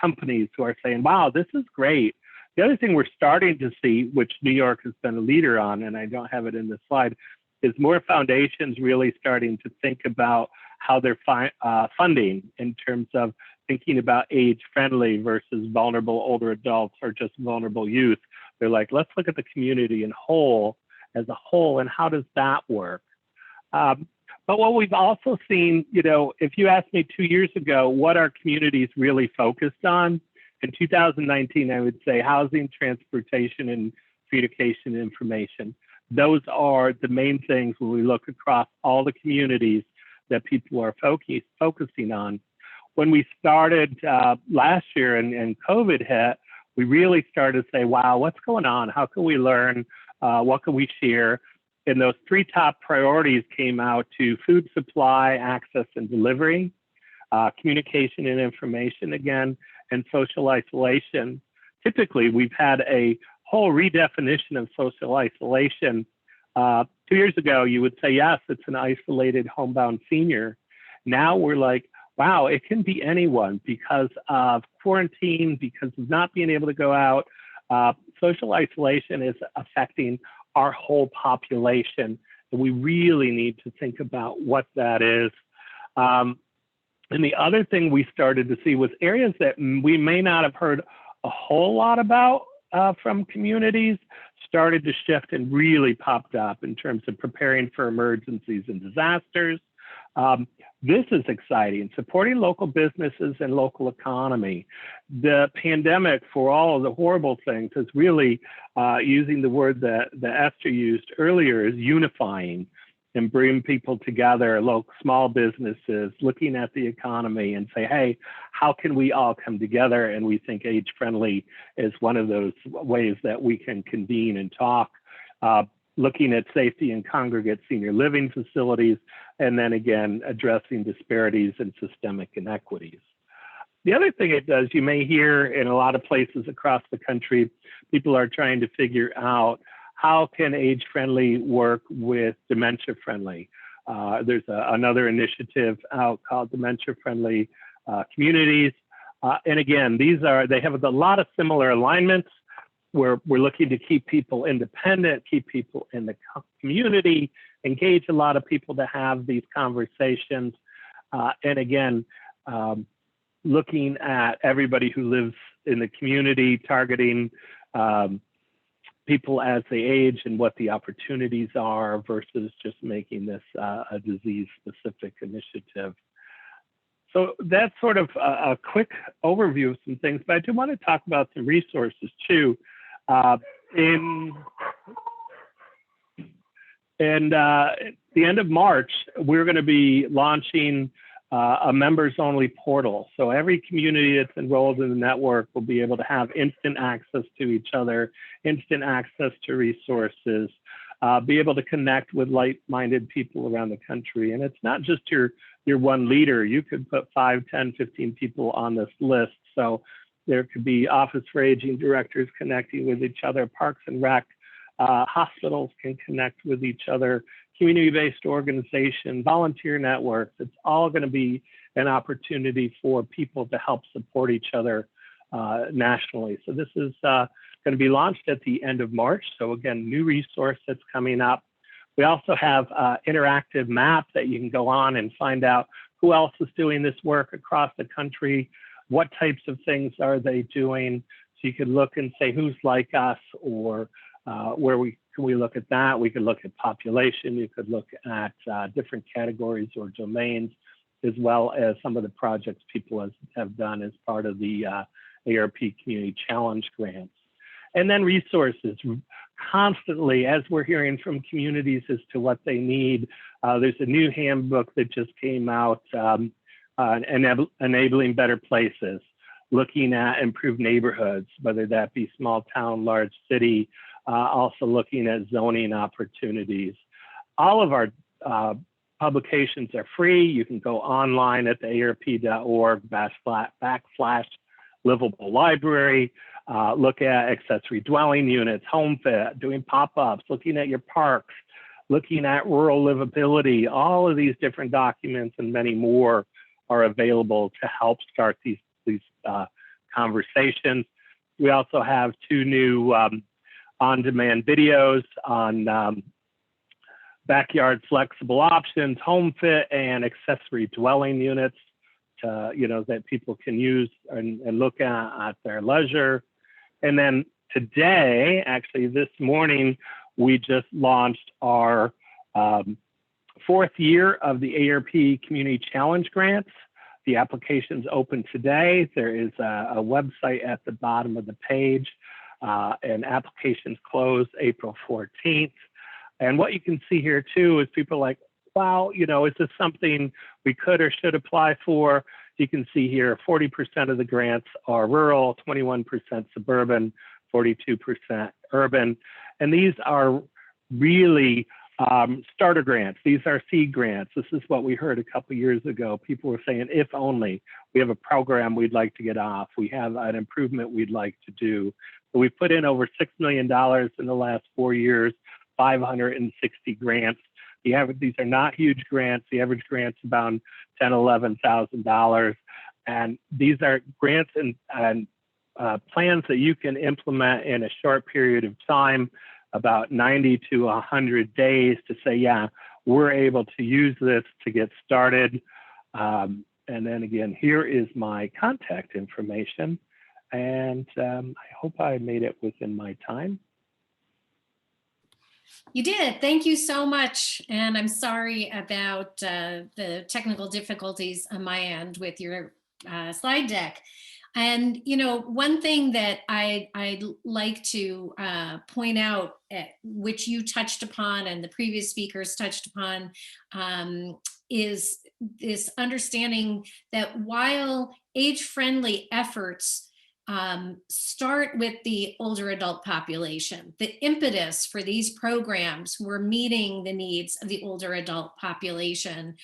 Speaker 6: companies who are saying, wow, this is great. The other thing we're starting to see, which New York has been a leader on, and I don't have it in this slide, is more foundations really starting to think about how they're funding in terms of thinking about age-friendly versus vulnerable older adults or just vulnerable youth. They're like, let's look at the community as a whole, and how does that work? But what we've also seen, if you asked me 2 years ago, what are communities really focused on? In 2019, I would say housing, transportation, and communication and information. Those are the main things when we look across all the communities that people are focusing on. When we started last year and COVID hit, we really started to say, wow, what's going on? How can we learn? What can we share? And those three top priorities came out to food supply, access and delivery, communication and information again, and social isolation. Typically, we've had a whole redefinition of social isolation. 2 years ago, you would say, yes, it's an isolated homebound senior. Now we're like, wow, it can be anyone because of quarantine, because of not being able to go out. Social isolation is affecting our whole population, and we really need to think about what that is. And the other thing we started to see was areas that we may not have heard a whole lot about from communities started to shift and really popped up in terms of preparing for emergencies and disasters. This is exciting, supporting local businesses and local economy. The pandemic, for all of the horrible things, is really using the word that Esther used earlier, is unifying and bring people together, local small businesses, looking at the economy and say, hey, how can we all come together? And we think age-friendly is one of those ways that we can convene and talk, looking at safety in congregate senior living facilities, and then again, addressing disparities and systemic inequities. The other thing it does, you may hear in a lot of places across the country, people are trying to figure out how can age-friendly work with dementia-friendly. There's another initiative out called Dementia-Friendly Communities. And again, they have a lot of similar alignments. We're looking to keep people independent, keep people in the community, engage a lot of people to have these conversations. And again, looking at everybody who lives in the community, targeting people as they age and what the opportunities are versus just making this a disease-specific initiative. So that's sort of a quick overview of some things, but I do want to talk about some resources too. in the end of March, we're going to be launching a members-only portal. So every community that's enrolled in the network will be able to have instant access to each other, instant access to resources, be able to connect with like-minded people around the country. And it's not just your one leader. You could put 5, 10, 15 people on this list. So there could be Office for Aging directors connecting with each other, Parks and Rec, hospitals can connect with each other, community-based organization, volunteer networks. It's all going to be an opportunity for people to help support each other nationally. So this is going to be launched at the end of March. So again, new resource that's coming up. We also have interactive map that you can go on and find out who else is doing this work across the country, what types of things are they doing. So you could look and say who's like us, or where can we look at that? We could look at population. You could look at different categories or domains, as well as some of the projects people have done as part of the ARP Community Challenge grants. And then resources. Constantly, as we're hearing from communities as to what they need, there's a new handbook that just came out, Enabling Better Places, looking at improved neighborhoods, whether that be small town, large city, also looking at zoning opportunities. All of our publications are free. You can go online at the arp.org/livable library, look at accessory dwelling units, home fit, doing pop-ups, looking at your parks, looking at rural livability. All of these different documents and many more are available to help start these conversations. We also have 2 new on-demand videos on backyard flexible options, home fit, and accessory dwelling units that people can use and look at their leisure. And then today, actually this morning, we just launched our 4th year of the ARP Community Challenge grants. The application's open today. There is a website at the bottom of the page, and applications close April 14th. And what you can see here too is people are like, wow, is this something we could or should apply for? You can see here 40% of the grants are rural, 21% suburban, 42% urban. And these are really starter grants. These are seed grants. This is what we heard a couple years ago. People were saying, if only. We have a program we'd like to get off. We have an improvement we'd like to do. So we've put in over $6 million in the last 4 years, 560 grants. These are not huge grants. The average grant's about $10,000, $11,000. And these are grants and plans that you can implement in a short period of time, about 90 to 100 days, to say, yeah, we're able to use this to get started. And then again, here is my contact information. And I hope I made it within my time.
Speaker 2: You did. Thank you so much. And I'm sorry about the technical difficulties on my end with your slide deck. And, one thing that I'd like to point out, which you touched upon and the previous speakers touched upon, is this understanding that while age-friendly efforts start with the older adult population, the impetus for these programs were meeting the needs of the older adult population.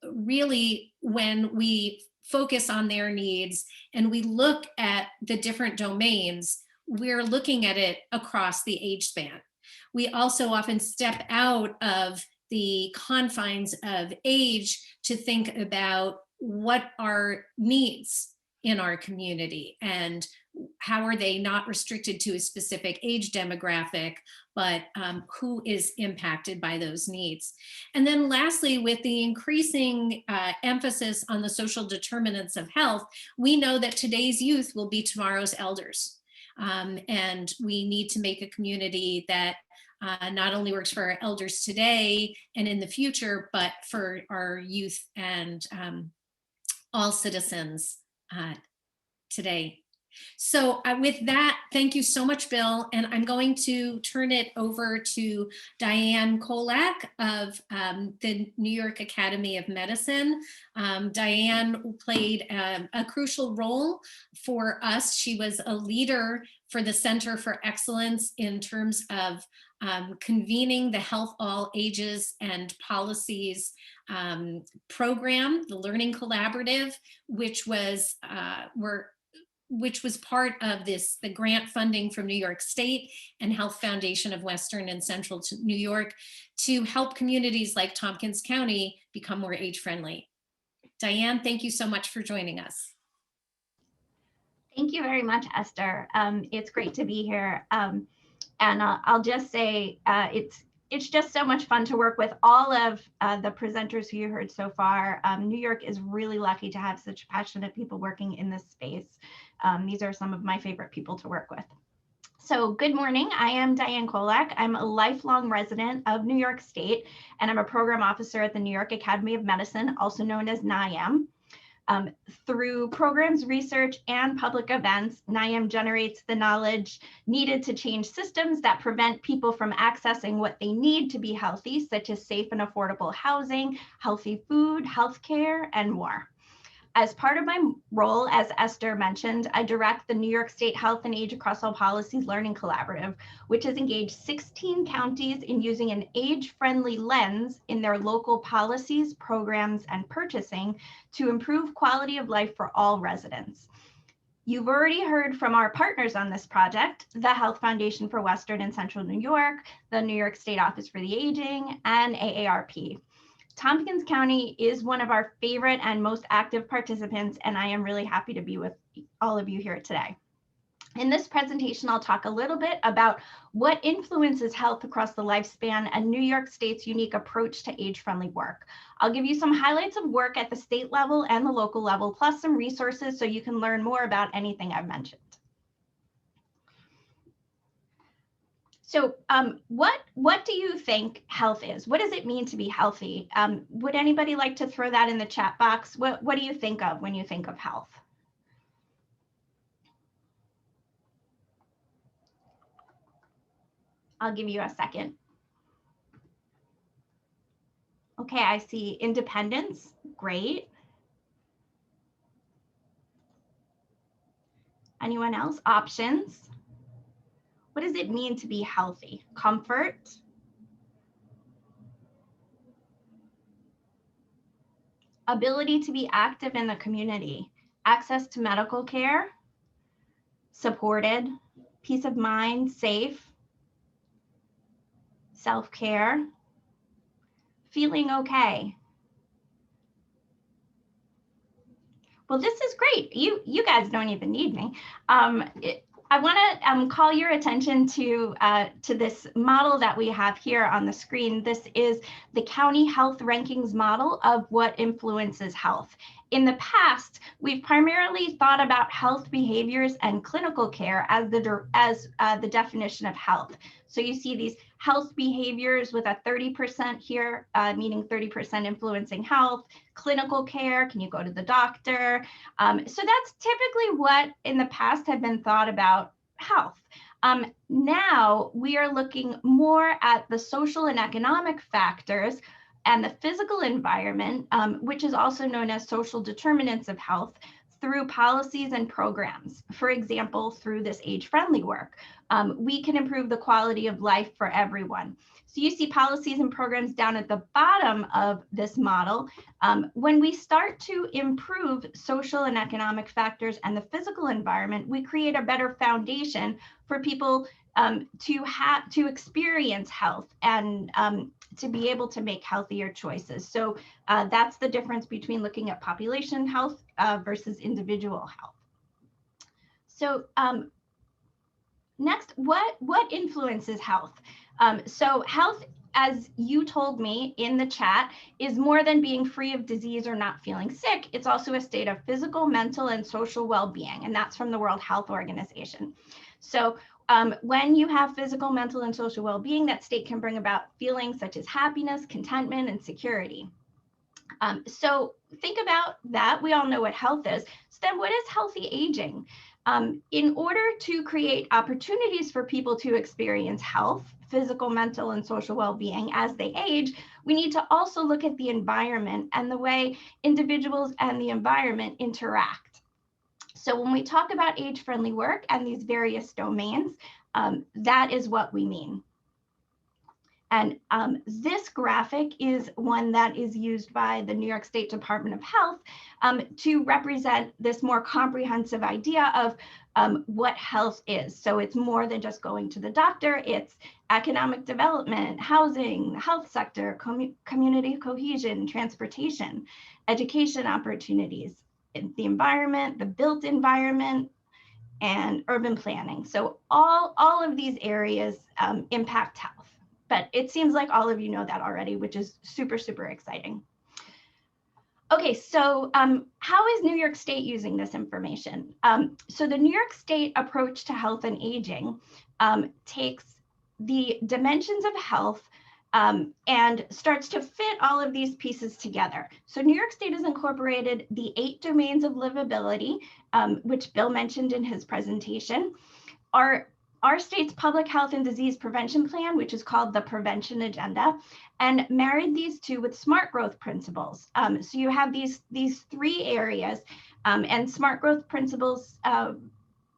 Speaker 2: Really, when we focus on their needs and we look at the different domains, we're looking at it across the age span. We also often step out of the confines of age to think about what are needs in our community and how are they not restricted to a specific age demographic, but who is impacted by those needs. And then lastly, with the increasing emphasis on the social determinants of health, we know that today's youth will be tomorrow's elders. And we need to make a community that not only works for our elders today and in the future, but for our youth and all citizens today. So with that, thank you so much, Bill. And I'm going to turn it over to Diane Kolak of the New York Academy of Medicine. Diane played a crucial role for us. She was a leader for the Center for Excellence in terms of convening the Health All Ages and Policies program, the Learning Collaborative, which was part of the grant funding from New York State and Health Foundation of Western and Central New York to help communities like Tompkins County become more age-friendly. Diane, thank you so much for joining us.
Speaker 7: Thank you very much, Esther. It's great to be here. And I'll just say it's just so much fun to work with all of the presenters who you heard so far. New York is really lucky to have such passionate people working in this space. These are some of my favorite people to work with. So good morning, I am Diane Kolak. I'm a lifelong resident of New York State, and I'm a program officer at the New York Academy of Medicine, also known as NIAM. Through programs, research, and public events, NIAM generates the knowledge needed to change systems that prevent people from accessing what they need to be healthy, such as safe and affordable housing, healthy food, healthcare, and more. As part of my role, as Esther mentioned, I direct the New York State Health and Age Across All Policies Learning Collaborative, which has engaged 16 counties in using an age-friendly lens in their local policies, programs, and purchasing to improve quality of life for all residents. You've already heard from our partners on this project, the Health Foundation for Western and Central New York, the New York State Office for the Aging, and AARP. Tompkins County is one of our favorite and most active participants, and I am really happy to be with all of you here today. In this presentation, I'll talk a little bit about what influences health across the lifespan and New York State's unique approach to age-friendly work. I'll give you some highlights of work at the state level and the local level, plus some resources so you can learn more about anything I've mentioned. So what do you think health is? What does it mean to be healthy? Would anybody like to throw that in the chat box? What do you think of when you think of health? I'll give you a second. Okay, I see independence, great. Anyone else? Options. What does it mean to be healthy? Comfort. Ability to be active in the community. Access to medical care. Supported. Peace of mind, safe. Self-care. Feeling okay. Well, this is great. You guys don't even need me. I want to call your attention to this model that we have here on the screen. This is the county health rankings model of what influences health. In the past, we've primarily thought about health behaviors and clinical care as the definition of health. So you see these health behaviors with a 30% here, meaning 30% influencing health. Clinical care, can you go to the doctor? So that's typically what in the past had been thought about health. Now we are looking more at the social and economic factors and the physical environment, which is also known as social determinants of health, through policies and programs. For example, through this age-friendly work, we can improve the quality of life for everyone. So you see policies and programs down at the bottom of this model. When we start to improve social and economic factors and the physical environment, we create a better foundation for people to experience health and to be able to make healthier choices. So that's the difference between looking at population health versus individual health. So next, what influences health? So health, as you told me in the chat, is more than being free of disease or not feeling sick. It's also a state of physical, mental, and social well-being, and that's from the World Health Organization. So when you have physical, mental, and social well-being, that state can bring about feelings such as happiness, contentment, and security. So think about that. We all know what health is. So then what is healthy aging? In order to create opportunities for people to experience health, physical, mental, and social well-being as they age, we need to also look at the environment and the way individuals and the environment interact. So when we talk about age-friendly work and these various domains, that is what we mean. And this graphic is one that is used by the New York State Department of Health to represent this more comprehensive idea of what health is. So it's more than just going to the doctor, it's economic development, housing, the health sector, community cohesion, transportation, education opportunities, the environment, the built environment, and urban planning. So all of these areas impact health. But it seems like all of you know that already, which is super, super exciting. Okay, so how is New York State using this information? So the New York State approach to health and aging takes the dimensions of health and starts to fit all of these pieces together. So New York State has incorporated the 8 domains of livability, which Bill mentioned in his presentation. Our state's public health and disease prevention plan, which is called the Prevention Agenda, and married these two with smart growth principles. So you have these 3 areas, and smart growth principles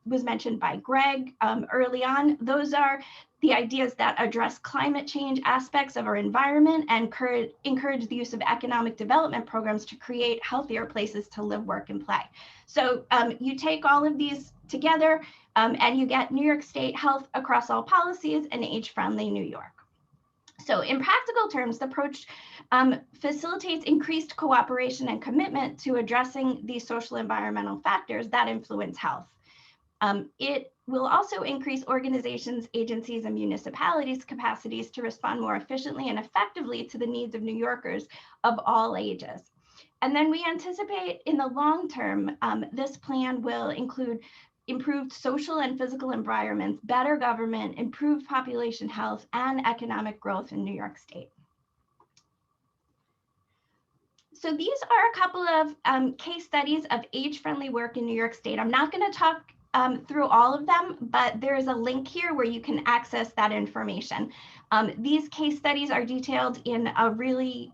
Speaker 7: was mentioned by Greg early on. Those are the ideas that address climate change aspects of our environment and encourage the use of economic development programs to create healthier places to live, work, and play. So you take all of these together and you get New York State health across all policies and age-friendly New York. So in practical terms, the approach facilitates increased cooperation and commitment to addressing these social environmental factors that influence health. It will also increase organizations, agencies, and municipalities' capacities to respond more efficiently and effectively to the needs of New Yorkers of all ages. And then we anticipate in the long term, this plan will include improved social and physical environments, better government, improved population health, and economic growth in New York State. So these are a couple of case studies of age-friendly work in New York State. I'm not going to talk through all of them, but there is a link here where you can access that information. These case studies are detailed in a really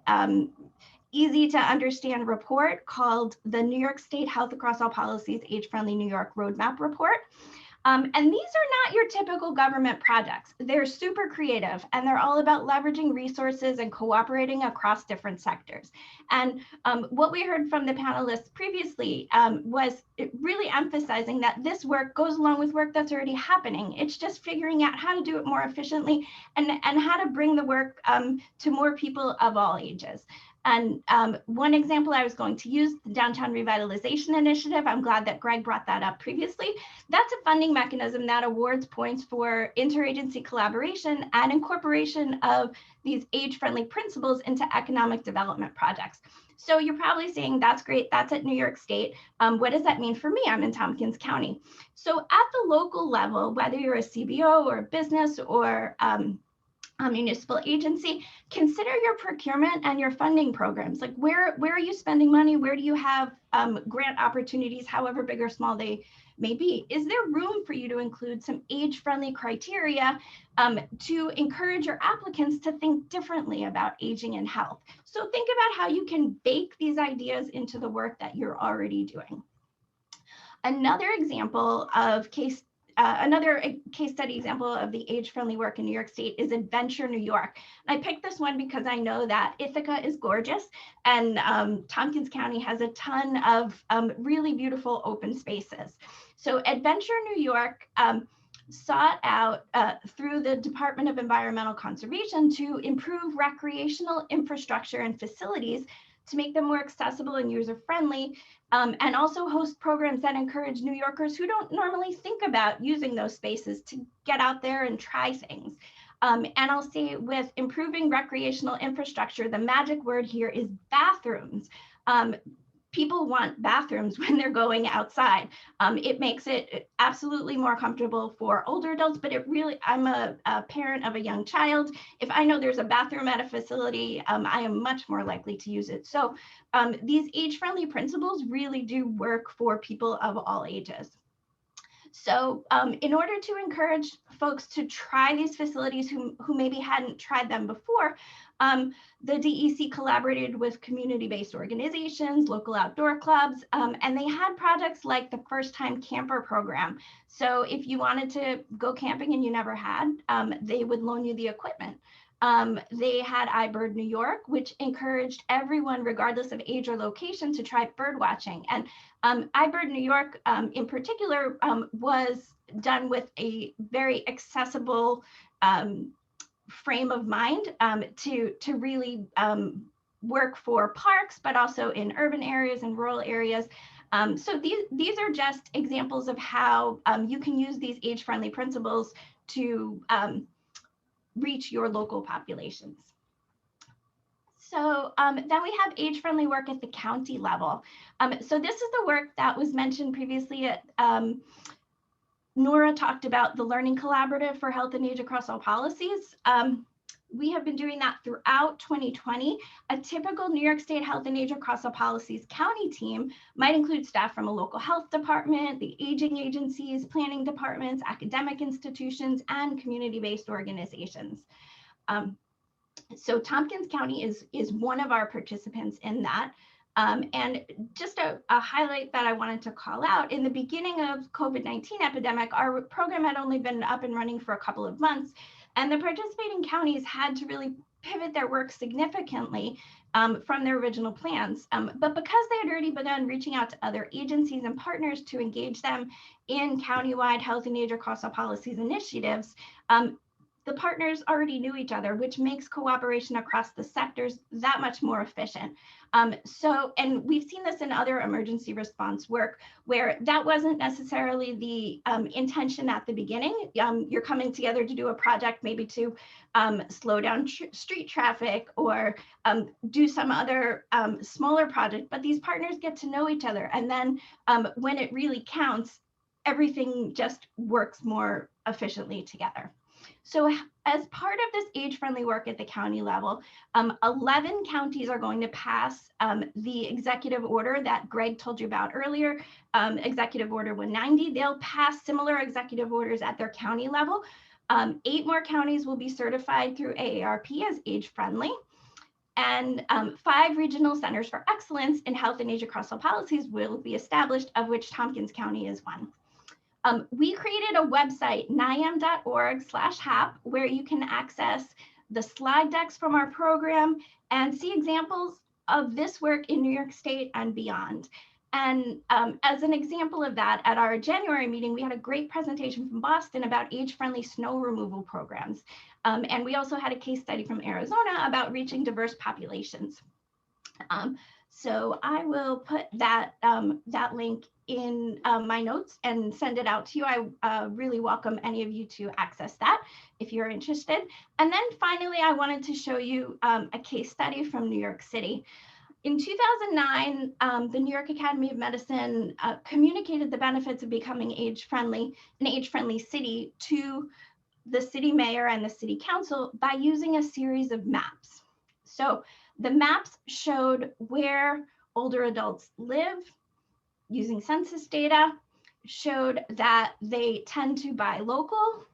Speaker 7: easy to understand report called the New York State Health Across All Policies Age-Friendly New York Roadmap Report. And these are not your typical government projects. They're super creative and they're all about leveraging resources and cooperating across different sectors. And what we heard from the panelists previously was really emphasizing that this work goes along with work that's already happening. It's just figuring out how to do it more efficiently and how to bring the work to more people of all ages. And one example I was going to use, the Downtown Revitalization Initiative. I'm glad that Greg brought that up previously. That's a funding mechanism that awards points for interagency collaboration and incorporation of these age-friendly principles into economic development projects. So you're probably saying, that's great, that's at New York State. What does that mean for me? I'm in Tompkins County. So at the local level, whether you're a CBO or a business or a municipal agency, consider your procurement and your funding programs. Like where are you spending money? Where do you have grant opportunities, however big or small they may be? Is there room for you to include some age-friendly criteria to encourage your applicants to think differently about aging and health? So think about how you can bake these ideas into the work that you're already doing. Another example of another case study example of the age-friendly work in New York State is Adventure New York. And I picked this one because I know that Ithaca is gorgeous and Tompkins County has a ton of really beautiful open spaces. So Adventure New York sought out through the Department of Environmental Conservation to improve recreational infrastructure and facilities to make them more accessible and user-friendly, and also host programs that encourage New Yorkers who don't normally think about using those spaces to get out there and try things. And I'll say with improving recreational infrastructure, the magic word here is bathrooms. People want bathrooms when they're going outside. It makes it absolutely more comfortable for older adults, but it really, I'm a parent of a young child. If I know there's a bathroom at a facility, I am much more likely to use it. So these age-friendly principles really do work for people of all ages. So in order to encourage folks to try these facilities who maybe hadn't tried them before, the DEC collaborated with community-based organizations, local outdoor clubs, and they had projects like the First Time Camper program. So if you wanted to go camping and you never had, they would loan you the equipment. They had iBird New York, which encouraged everyone, regardless of age or location, to try bird watching. And iBird New York, in particular, was done with a very accessible frame of mind to really work for parks, but also in urban areas and rural areas. So these are just examples of how you can use these age-friendly principles to reach your local populations. So then we have age-friendly work at the county level. So this is the work that was mentioned previously at Nora talked about the Learning Collaborative for Health and Age Across All Policies. We have been doing that throughout 2020. A typical New York State Health and Age Across All Policies county team might include staff from a local health department, the aging agencies, planning departments, academic institutions, and community-based organizations. So Tompkins County is one of our participants in that. And just a highlight that I wanted to call out, in the beginning of COVID-19 epidemic, our program had only been up and running for a couple of months, and the participating counties had to really pivot their work significantly from their original plans. But because they had already begun reaching out to other agencies and partners to engage them in countywide health and age across all policies initiatives, the partners already knew each other, which makes cooperation across the sectors that much more efficient. And we've seen this in other emergency response work where that wasn't necessarily the intention at the beginning. You're coming together to do a project, maybe to slow down street traffic or do some other smaller project, but these partners get to know each other. And then when it really counts, everything just works more efficiently together. So as part of this age-friendly work at the county level, 11 counties are going to pass the executive order that Greg told you about earlier, Executive Order 190. They'll pass similar executive orders at their county level. 8 more counties will be certified through AARP as age-friendly. And 5 regional centers for excellence in health and age across all policies will be established, of which Tompkins County is one. We created a website, nyam.org/HAP, where you can access the slide decks from our program and see examples of this work in New York State and beyond. And as an example of that, at our January meeting, we had a great presentation from Boston about age-friendly snow removal programs. And we also had a case study from Arizona about reaching diverse populations. So I will put that, that link in my notes and send it out to you. I really welcome any of you to access that if you're interested. And then finally, I wanted to show you a case study from New York City. In 2009, the New York Academy of Medicine communicated the benefits of becoming age-friendly, an age-friendly city, to the city mayor and the city council by using a series of maps. So the maps showed where older adults live using census data, showed that they tend to buy local,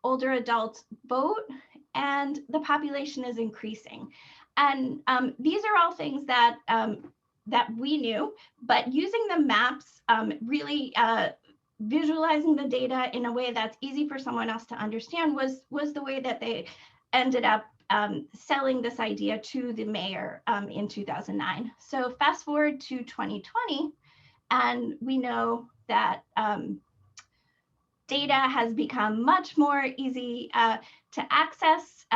Speaker 7: older adults vote, and the population is increasing. And these are all things that, that we knew, but using the maps, really visualizing the data in a way that's easy for someone else to understand was the way that they ended up selling this idea to the mayor in 2009. So fast forward to 2020, and we know that data has become much more easy to access.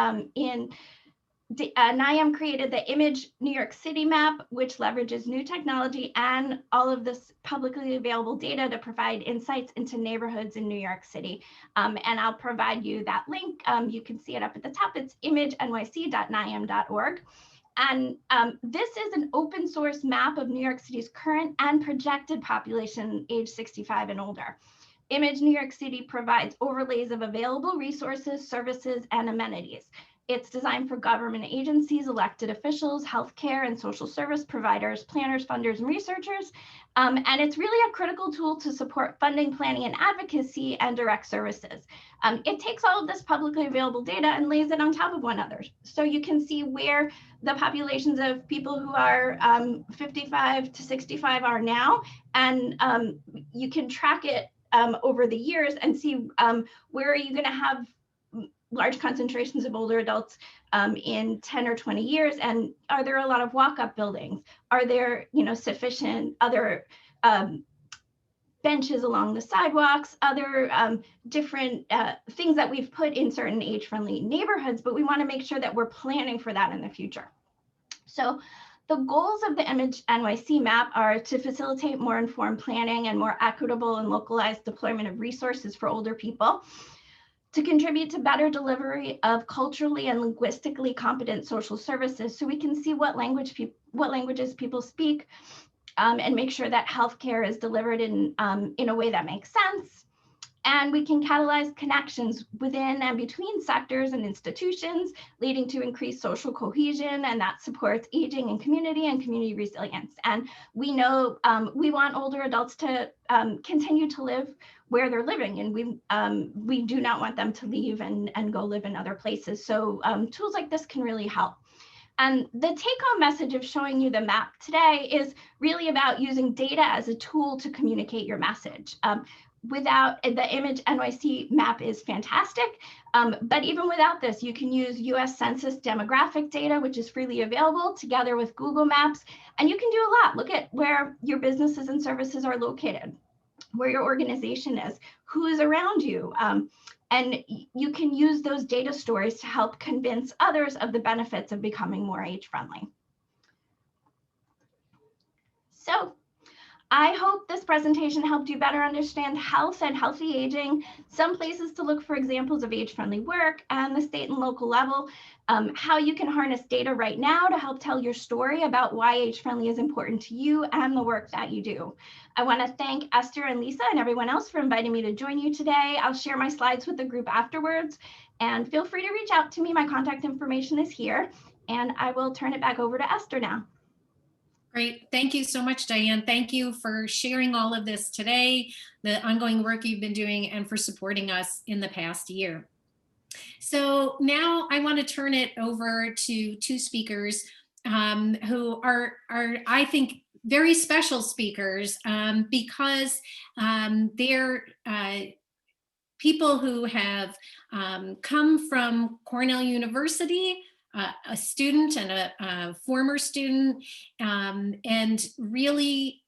Speaker 7: NIAM created the Image New York City map, which leverages new technology and all of this publicly available data to provide insights into neighborhoods in New York City. And I'll provide you that link. You can see it up at the top. It's imagegyc.niam.org. And this is an open source map of New York City's current and projected population age 65 and older. Image New York City provides overlays of available resources, services, and amenities. It's designed for government agencies, elected officials, healthcare and social service providers, planners, funders, and researchers. And it's really a critical tool to support funding, planning, and advocacy and direct services. It takes all of this publicly available data and lays it on top of one another. So you can see where the populations of people who are 55 to 65 are now, and you can track it over the years and see where are you going to have large concentrations of older adults in 10 or 20 years, and are there a lot of walk-up buildings? Are there, sufficient other benches along the sidewalks, other different things that we've put in certain age-friendly neighborhoods, but we want to make sure that we're planning for that in the future. So the goals of the Image NYC map are to facilitate more informed planning and more equitable and localized deployment of resources for older people, to contribute to better delivery of culturally and linguistically competent social services, so we can see what languages people speak, and make sure that healthcare is delivered in a way that makes sense. And we can catalyze connections within and between sectors and institutions, leading to increased social cohesion, and that supports aging and community resilience. And we know we want older adults to continue to live where they're living, and we do not want them to leave and go live in other places. So tools like this can really help. And the take-home message of showing you the map today is really about using data as a tool to communicate your message. Without the Image NYC map is fantastic, but even without this, you can use US Census demographic data, which is freely available, together with Google Maps, and you can do a lot. Look at where your businesses and services are located, where your organization is, who is around you, and you can use those data stories to help convince others of the benefits of becoming more age-friendly. So, I hope this presentation helped you better understand health and healthy aging, some places to look for examples of age-friendly work, and the state and local level, how you can harness data right now to help tell your story about why age-friendly is important to you and the work that you do. I want to thank Esther and Lisa and everyone else for inviting me to join you today. I'll share my slides with the group afterwards, and feel free to reach out to me. My contact information is here, and I will turn it back over to Esther now.
Speaker 2: Great. Thank you so much, Diane. Thank you for sharing all of this today, the ongoing work you've been doing, and for supporting us in the past year. So now I want to turn it over to two speakers who are, I think, very special speakers because they're people who have come from Cornell University, a student and a former student, and really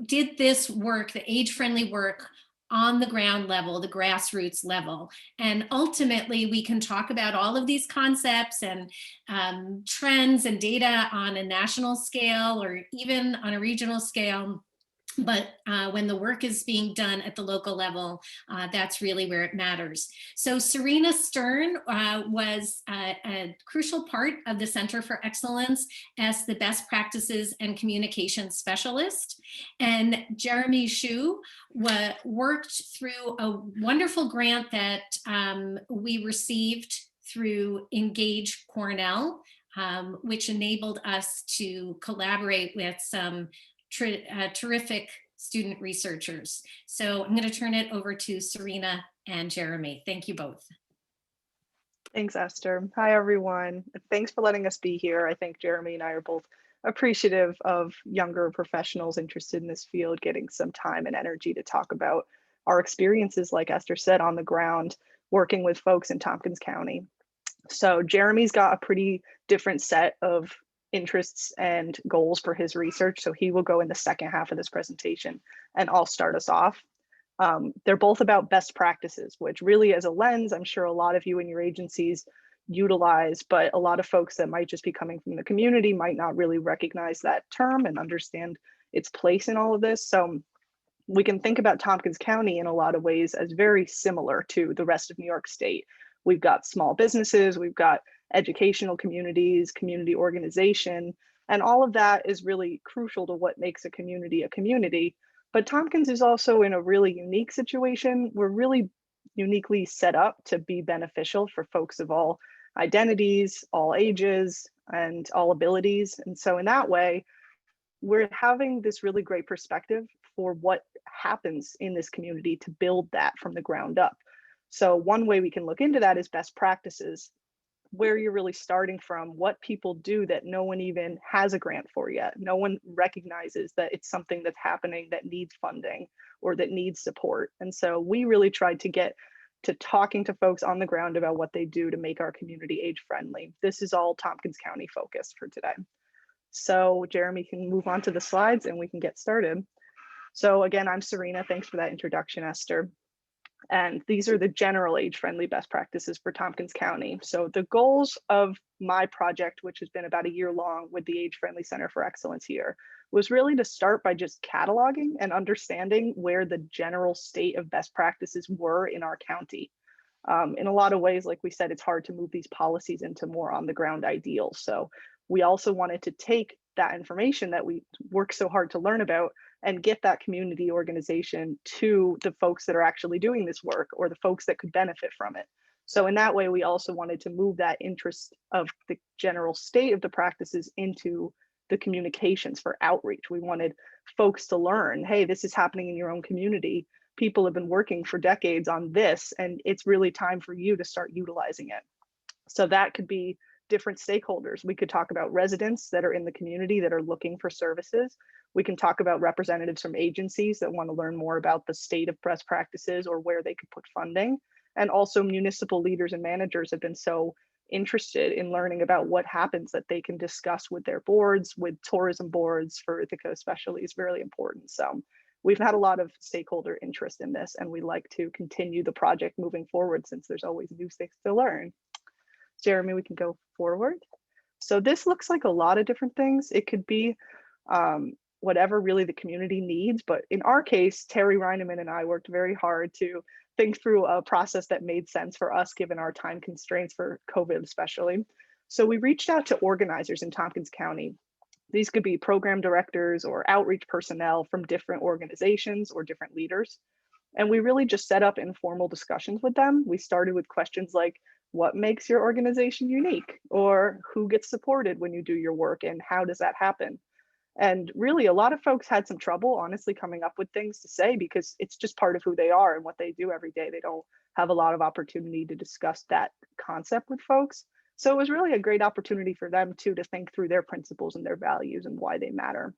Speaker 2: did this work, the age-friendly work, on the ground level, the grassroots level. And ultimately, we can talk about all of these concepts and trends and data on a national scale or even on a regional scale. But when the work is being done at the local level, that's really where it matters. So Serena Stern was a crucial part of the Center for Excellence as the Best Practices and Communication Specialist. And Jeremy Hsu worked through a wonderful grant that we received through Engage Cornell, which enabled us to collaborate with some terrific student researchers. So I'm going to turn it over to Serena and Jeremy. Thank you both.
Speaker 8: Thanks, Esther. Hi, everyone. Thanks for letting us be here. I think Jeremy and I are both appreciative of younger professionals interested in this field getting some time and energy to talk about our experiences, like Esther said, on the ground, working with folks in Tompkins County. So Jeremy's got a pretty different set of interests and goals for his research. So he will go in the second half of this presentation and I'll start us off. They're both about best practices, which really as a lens, I'm sure a lot of you in your agencies utilize, but a lot of folks that might just be coming from the community might not really recognize that term and understand its place in all of this. So we can think about Tompkins County in a lot of ways as very similar to the rest of New York State. We've got small businesses, we've got educational communities, community organization, and all of that is really crucial to what makes a community a community. But Tompkins is also in a really unique situation. We're really uniquely set up to be beneficial for folks of all identities, all ages, and all abilities. And so in that way, we're having this really great perspective for what happens in this community to build that from the ground up. So one way we can look into that is best practices, where you're really starting from, what people do that no one even has a grant for yet. No one recognizes that it's something that's happening that needs funding or that needs support. And so we really tried to get to talking to folks on the ground about what they do to make our community age friendly. This is all Tompkins County focused for today. So Jeremy can move on to the slides and we can get started. So again, I'm Serena. Thanks for that introduction, Esther. And these are the general age-friendly best practices for Tompkins County. So the goals of my project, which has been about a year long with the Age-Friendly Center for Excellence here, was really to start by just cataloging and understanding where the general state of best practices were in our county. In a lot of ways, like we said, it's hard to move these policies into more on-the-ground ideals. So we also wanted to take that information that we work so hard to learn about and get that community organization to the folks that are actually doing this work or the folks that could benefit from it. So in that way, we also wanted to move that interest of the general state of the practices into the communications for outreach. We wanted folks to learn, hey, this is happening in your own community. People have been working for decades on this, and it's really time for you to start utilizing it. So that could be different stakeholders. We could talk about residents that are in the community that are looking for services. We can talk about representatives from agencies that want to learn more about the state of best practices or where they could put funding. And also municipal leaders and managers have been so interested in learning about what happens that they can discuss with their boards, with tourism boards. For Ithaca especially is really important. So we've had a lot of stakeholder interest in this, and we like to continue the project moving forward since there's always new things to learn. Jeremy, we can go forward. So this looks like a lot of different things. It could be whatever really the community needs, but in our case, Terry Reineman and I worked very hard to think through a process that made sense for us given our time constraints for COVID especially. So we reached out to organizers in Tompkins County. These could be program directors or outreach personnel from different organizations or different leaders. And we really just set up informal discussions with them. We started with questions like, what makes your organization unique? Or who gets supported when you do your work and how does that happen? And really a lot of folks had some trouble honestly coming up with things to say because it's just part of who they are and what they do every day. They don't have a lot of opportunity to discuss that concept with folks. So it was really a great opportunity for them too to think through their principles and their values and why they matter.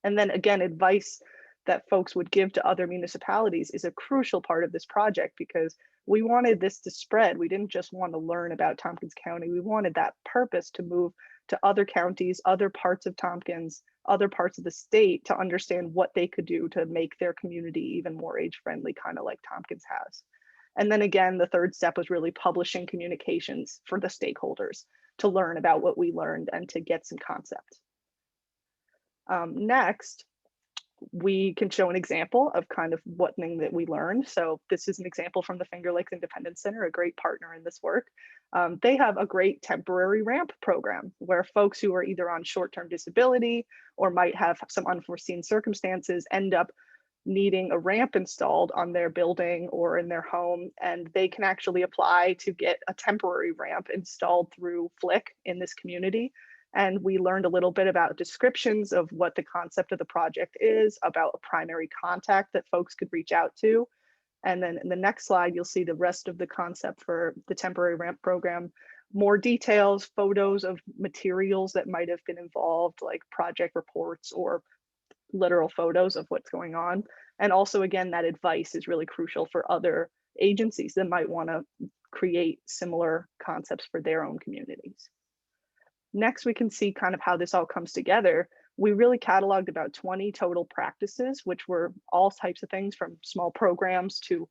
Speaker 8: And then again, advice that folks would give to other municipalities is a crucial part of this project because we wanted this to spread. We didn't just want to learn about Tompkins County. We wanted that purpose to move to other counties, other parts of Tompkins, other parts of the state to understand what they could do to make their community even more age-friendly, kind of like Tompkins has. And then again, the third step was really publishing communications for the stakeholders to learn about what we learned and to get some concept. Next, we can show an example of kind of what thing that we learned. So this is an example from the Finger Lakes Independence Center, a great partner in this work. They have a great temporary ramp program where folks who are either on short-term disability or might have some unforeseen circumstances end up needing a ramp installed on their building or in their home, and they can actually apply to get a temporary ramp installed through Flick in this community. And we learned a little bit about descriptions of what the concept of the project is, about a primary contact that folks could reach out to. And then in the next slide, you'll see the rest of the concept for the temporary ramp program, more details, photos of materials that might have been involved, like project reports or literal photos of what's going on. And also, again, that advice is really crucial for other agencies that might want to create similar concepts for their own communities. Next, we can see kind of how this all comes together. We really cataloged about 20 total practices, which were all types of things from small programs to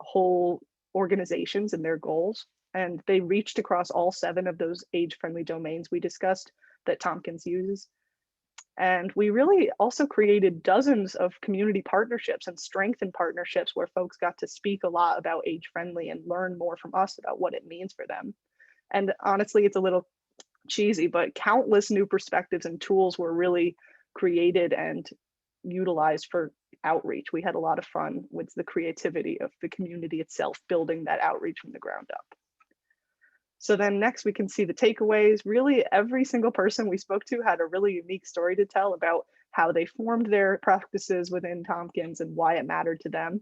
Speaker 8: whole organizations and their goals. And they reached across all 7 of those age-friendly domains we discussed that Tompkins uses. And we really also created dozens of community partnerships and strengthened partnerships where folks got to speak a lot about age-friendly and learn more from us about what it means for them. And honestly, it's a little cheesy, but countless new perspectives and tools were really created and utilized for outreach. We had a lot of fun with the creativity of the community itself, building that outreach from the ground up. So then next we can see the takeaways. Really, every single person we spoke to had a really unique story to tell about how they formed their practices within Tompkins and why it mattered to them.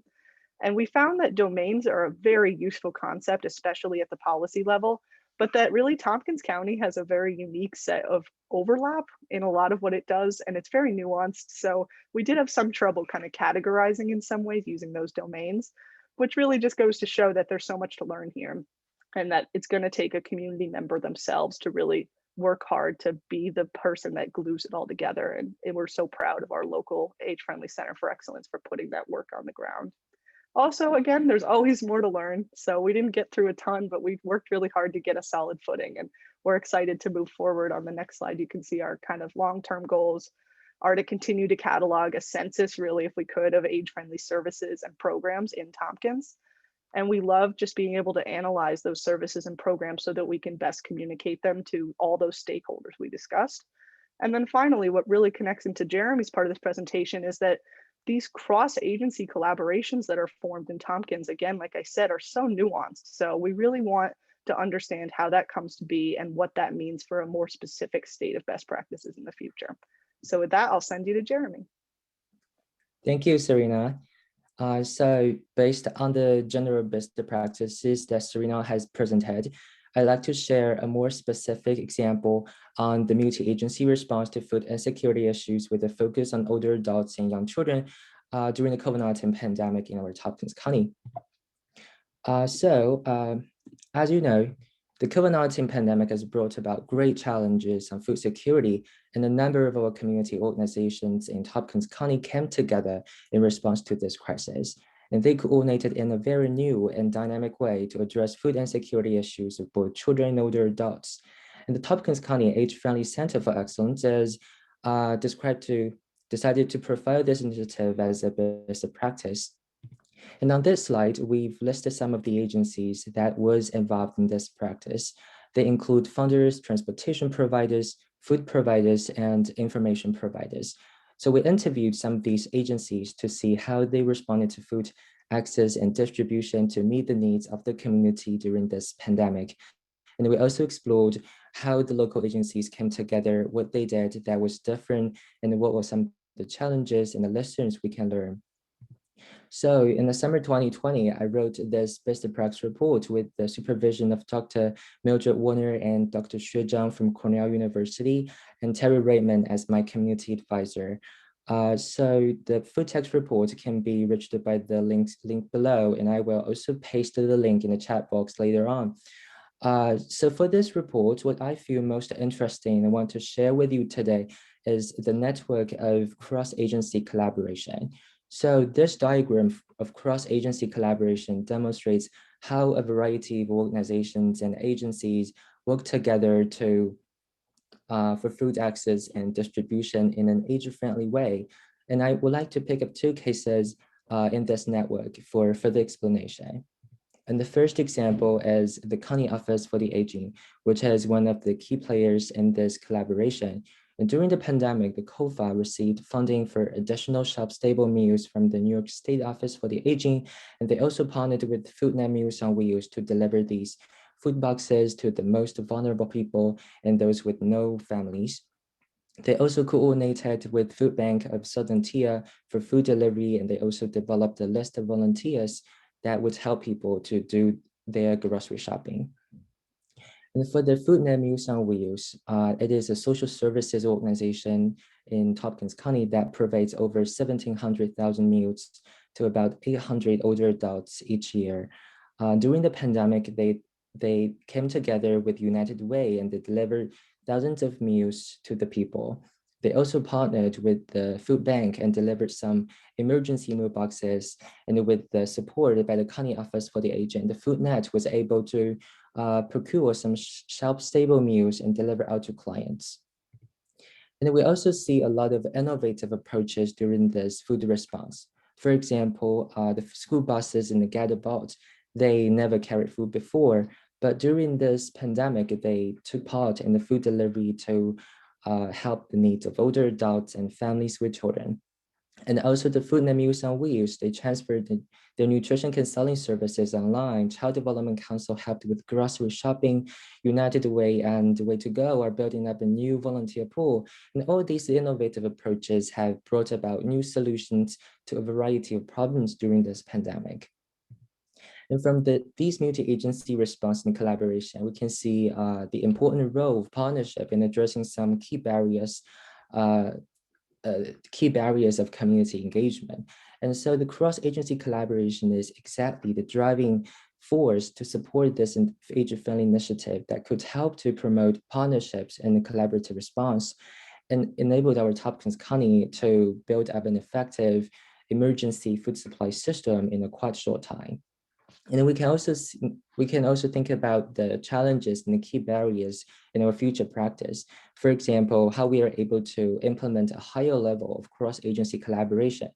Speaker 8: And we found that domains are a very useful concept, especially at the policy level, but that really Tompkins County has a very unique set of overlap in a lot of what it does, and it's very nuanced. So we did have some trouble kind of categorizing in some ways using those domains, which really just goes to show that there's so much to learn here and that it's going to take a community member themselves to really work hard to be the person that glues it all together. And we're so proud of our local Age-Friendly Center for Excellence for putting that work on the ground. Also, again, there's always more to learn. So we didn't get through a ton, but we've worked really hard to get a solid footing, and we're excited to move forward. On the next slide, you can see our kind of long-term goals are to continue to catalog a census, really, if we could, of age-friendly services and programs in Tompkins. And we love just being able to analyze those services and programs so that we can best communicate them to all those stakeholders we discussed. And then finally, what really connects into Jeremy's part of this presentation is that these cross-agency collaborations that are formed in Tompkins, again, like I said, are so nuanced. So we really want to understand how that comes to be and what that means for a more specific state of best practices in the future. So with that, I'll send you to Jeremy.
Speaker 9: Thank you, Serena. So based on the general best practices that Serena has presented, I'd like to share a more specific example on the multi-agency response to food insecurity issues with a focus on older adults and young children during the COVID-19 pandemic in our Tompkins County. As you know, the COVID-19 pandemic has brought about great challenges on food security, and a number of our community organizations in Tompkins County came together in response to this crisis. And they coordinated in a very new and dynamic way to address food insecurity issues of both children and older adults. And the Tompkins County Age-Friendly Center for Excellence is decided to profile this initiative as a best practice. And on this slide, we've listed some of the agencies that was involved in this practice. They include funders, transportation providers, food providers, and information providers. So we interviewed some of these agencies to see how they responded to food access and distribution to meet the needs of the community during this pandemic. And we also explored how the local agencies came together, what they did that was different, and what were some of the challenges and the lessons we can learn. So in the summer 2020, I wrote this best practice report with the supervision of Dr. Mildred Warner and Dr. Xue Zhang from Cornell University and Terry Raymond as my community advisor. So the full text report can be reached by the link below, and I will also paste the link in the chat box later on. So for this report, what I feel most interesting and want to share with you today is the network of cross-agency collaboration. So this diagram of cross-agency collaboration demonstrates how a variety of organizations and agencies work together to for food access and distribution in an age-friendly way. And I would like to pick up two cases in this network for further explanation. And the first example is the County Office for the Aging, which is one of the key players in this collaboration. And during the pandemic, the COFA received funding for additional shelf-stable meals from the New York State Office for the Aging, and they also partnered with FoodNet Meals on Wheels to deliver these food boxes to the most vulnerable people and those with no families. They also coordinated with Food Bank of Southern Tier for food delivery, and they also developed a list of volunteers that would help people to do their grocery shopping. And for the FoodNet Meals on Wheels, it is a social services organization in Tompkins County that provides over 1,700,000 meals to about 800 older adults each year. During the pandemic, they came together with United Way and they delivered thousands of meals to the people. They also partnered with the food bank and delivered some emergency meal boxes. And with the support by the County Office for the Aging, the FoodNet was able to procure some shelf-stable meals and deliver out to clients. And we also see a lot of innovative approaches during this food response. For example, the school buses in the Gather Belt, they never carried food before, but during this pandemic, they took part in the food delivery to help the needs of older adults and families with children. And also the food and meals on wheels, they transferred their nutrition counseling services online. Child Development Council helped with grocery shopping. United Way and Way to Go are building up a new volunteer pool. And all these innovative approaches have brought about new solutions to a variety of problems during this pandemic. And from these multi-agency response and collaboration, we can see the important role of partnership in addressing some key barriers of community engagement. And so the cross-agency collaboration is exactly the driving force to support this age-friendly initiative that could help to promote partnerships and collaborative response and enabled our Tompkins County to build up an effective emergency food supply system in a quite short time. And then we can also think about the challenges and the key barriers in our future practice. For example, how we are able to implement a higher level of cross-agency collaboration,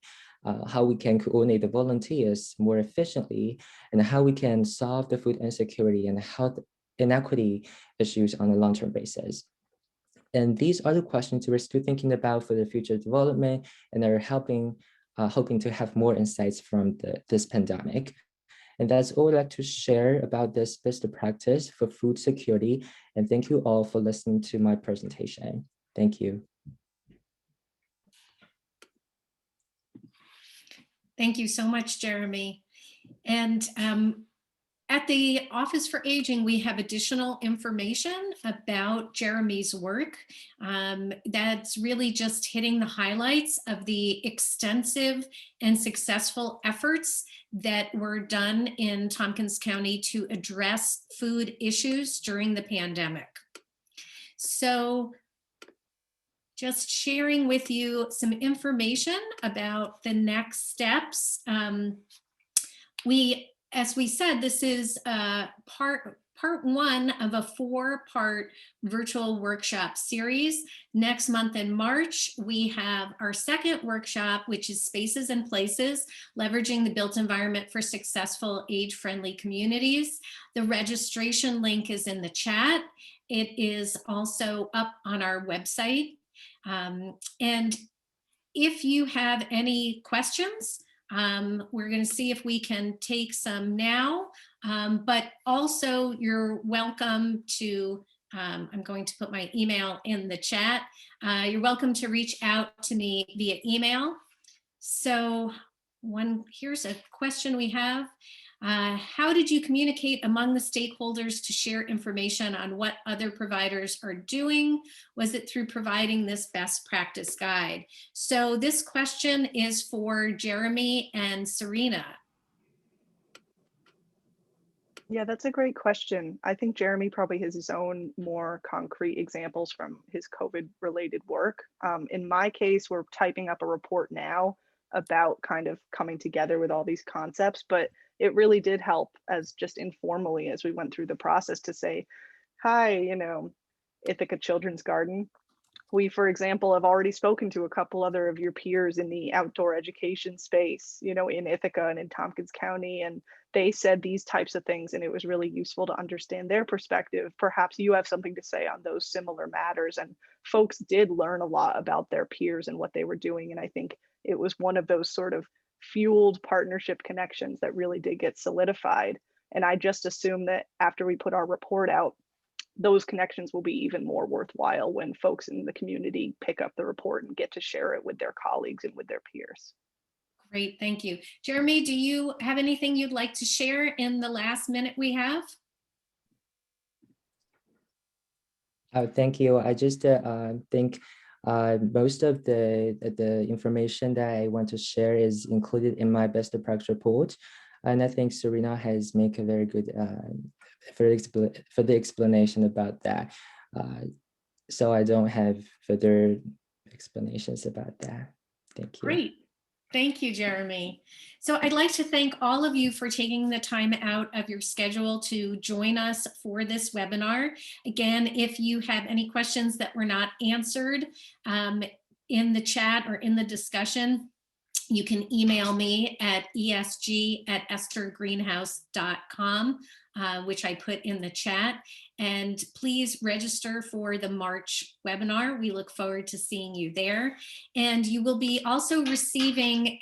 Speaker 9: how we can coordinate the volunteers more efficiently, and how we can solve the food insecurity and health inequity issues on a long-term basis. And these are the questions we're still thinking about for the future development and are hoping to have more insights from this pandemic. And that's all I'd like to share about this best practice for food security. And thank you all for listening to my presentation. Thank you.
Speaker 2: Thank you so much, Jeremy. And at the Office for Aging, we have additional information about Jeremy's work. That's really just hitting the highlights of the extensive and successful efforts that were done in Tompkins County to address food issues during the pandemic. So just sharing with you some information about the next steps. As we said, this is part one of a 4-part virtual workshop series. Next month in March, we have our second workshop, which is Spaces and Places, Leveraging the Built Environment for Successful Age-Friendly Communities. The registration link is in the chat. It is also up on our website. And if you have any questions, we're going to see if we can take some now, but also you're welcome to, I'm going to put my email in the chat. You're welcome to reach out to me via email. So here's a question we have. How did you communicate among the stakeholders to share information on what other providers are doing? Was it through providing this best practice guide? So this question is for Jeremy and Serena.
Speaker 8: Yeah, that's a great question. I think Jeremy probably has his own more concrete examples from his COVID-related work. In my case, we're typing up a report now about kind of coming together with all these concepts, but it really did help as just informally as we went through the process to say, hi, Ithaca Children's Garden. We, for example, have already spoken to a couple other of your peers in the outdoor education space, in Ithaca and in Tompkins County, and they said these types of things, and it was really useful to understand their perspective. Perhaps you have something to say on those similar matters, and folks did learn a lot about their peers and what they were doing, and I think it was one of those sort of fueled partnership connections that really did get solidified. And I just assume that after we put our report out, those connections will be even more worthwhile when folks in the community pick up the report and get to share it with their colleagues and with their peers.
Speaker 2: Great, thank you. Jeremy, do you have anything you'd like to share in the last minute we have?
Speaker 9: Thank you. I just think most of the information that I want to share is included in my best practice report. And I think Serena has made a very good for the explanation about that. So I don't have further explanations about that. Thank you.
Speaker 2: Great. Thank you, Jeremy. So I'd like to thank all of you for taking the time out of your schedule to join us for this webinar. Again, if you have any questions that were not answered in the chat or in the discussion, You can email me at esg@esthergreenhouse.com, which I put in the chat. And please register for the March webinar. We look forward to seeing you there. And you will be also receiving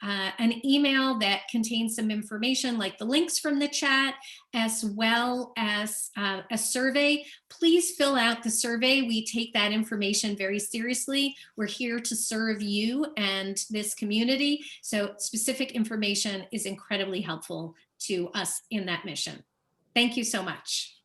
Speaker 2: an email that contains some information like the links from the chat, as well as a survey. Please fill out the survey. We take that information very seriously. We're here to serve you and this community. So specific information is incredibly helpful to us in that mission. Thank you so much.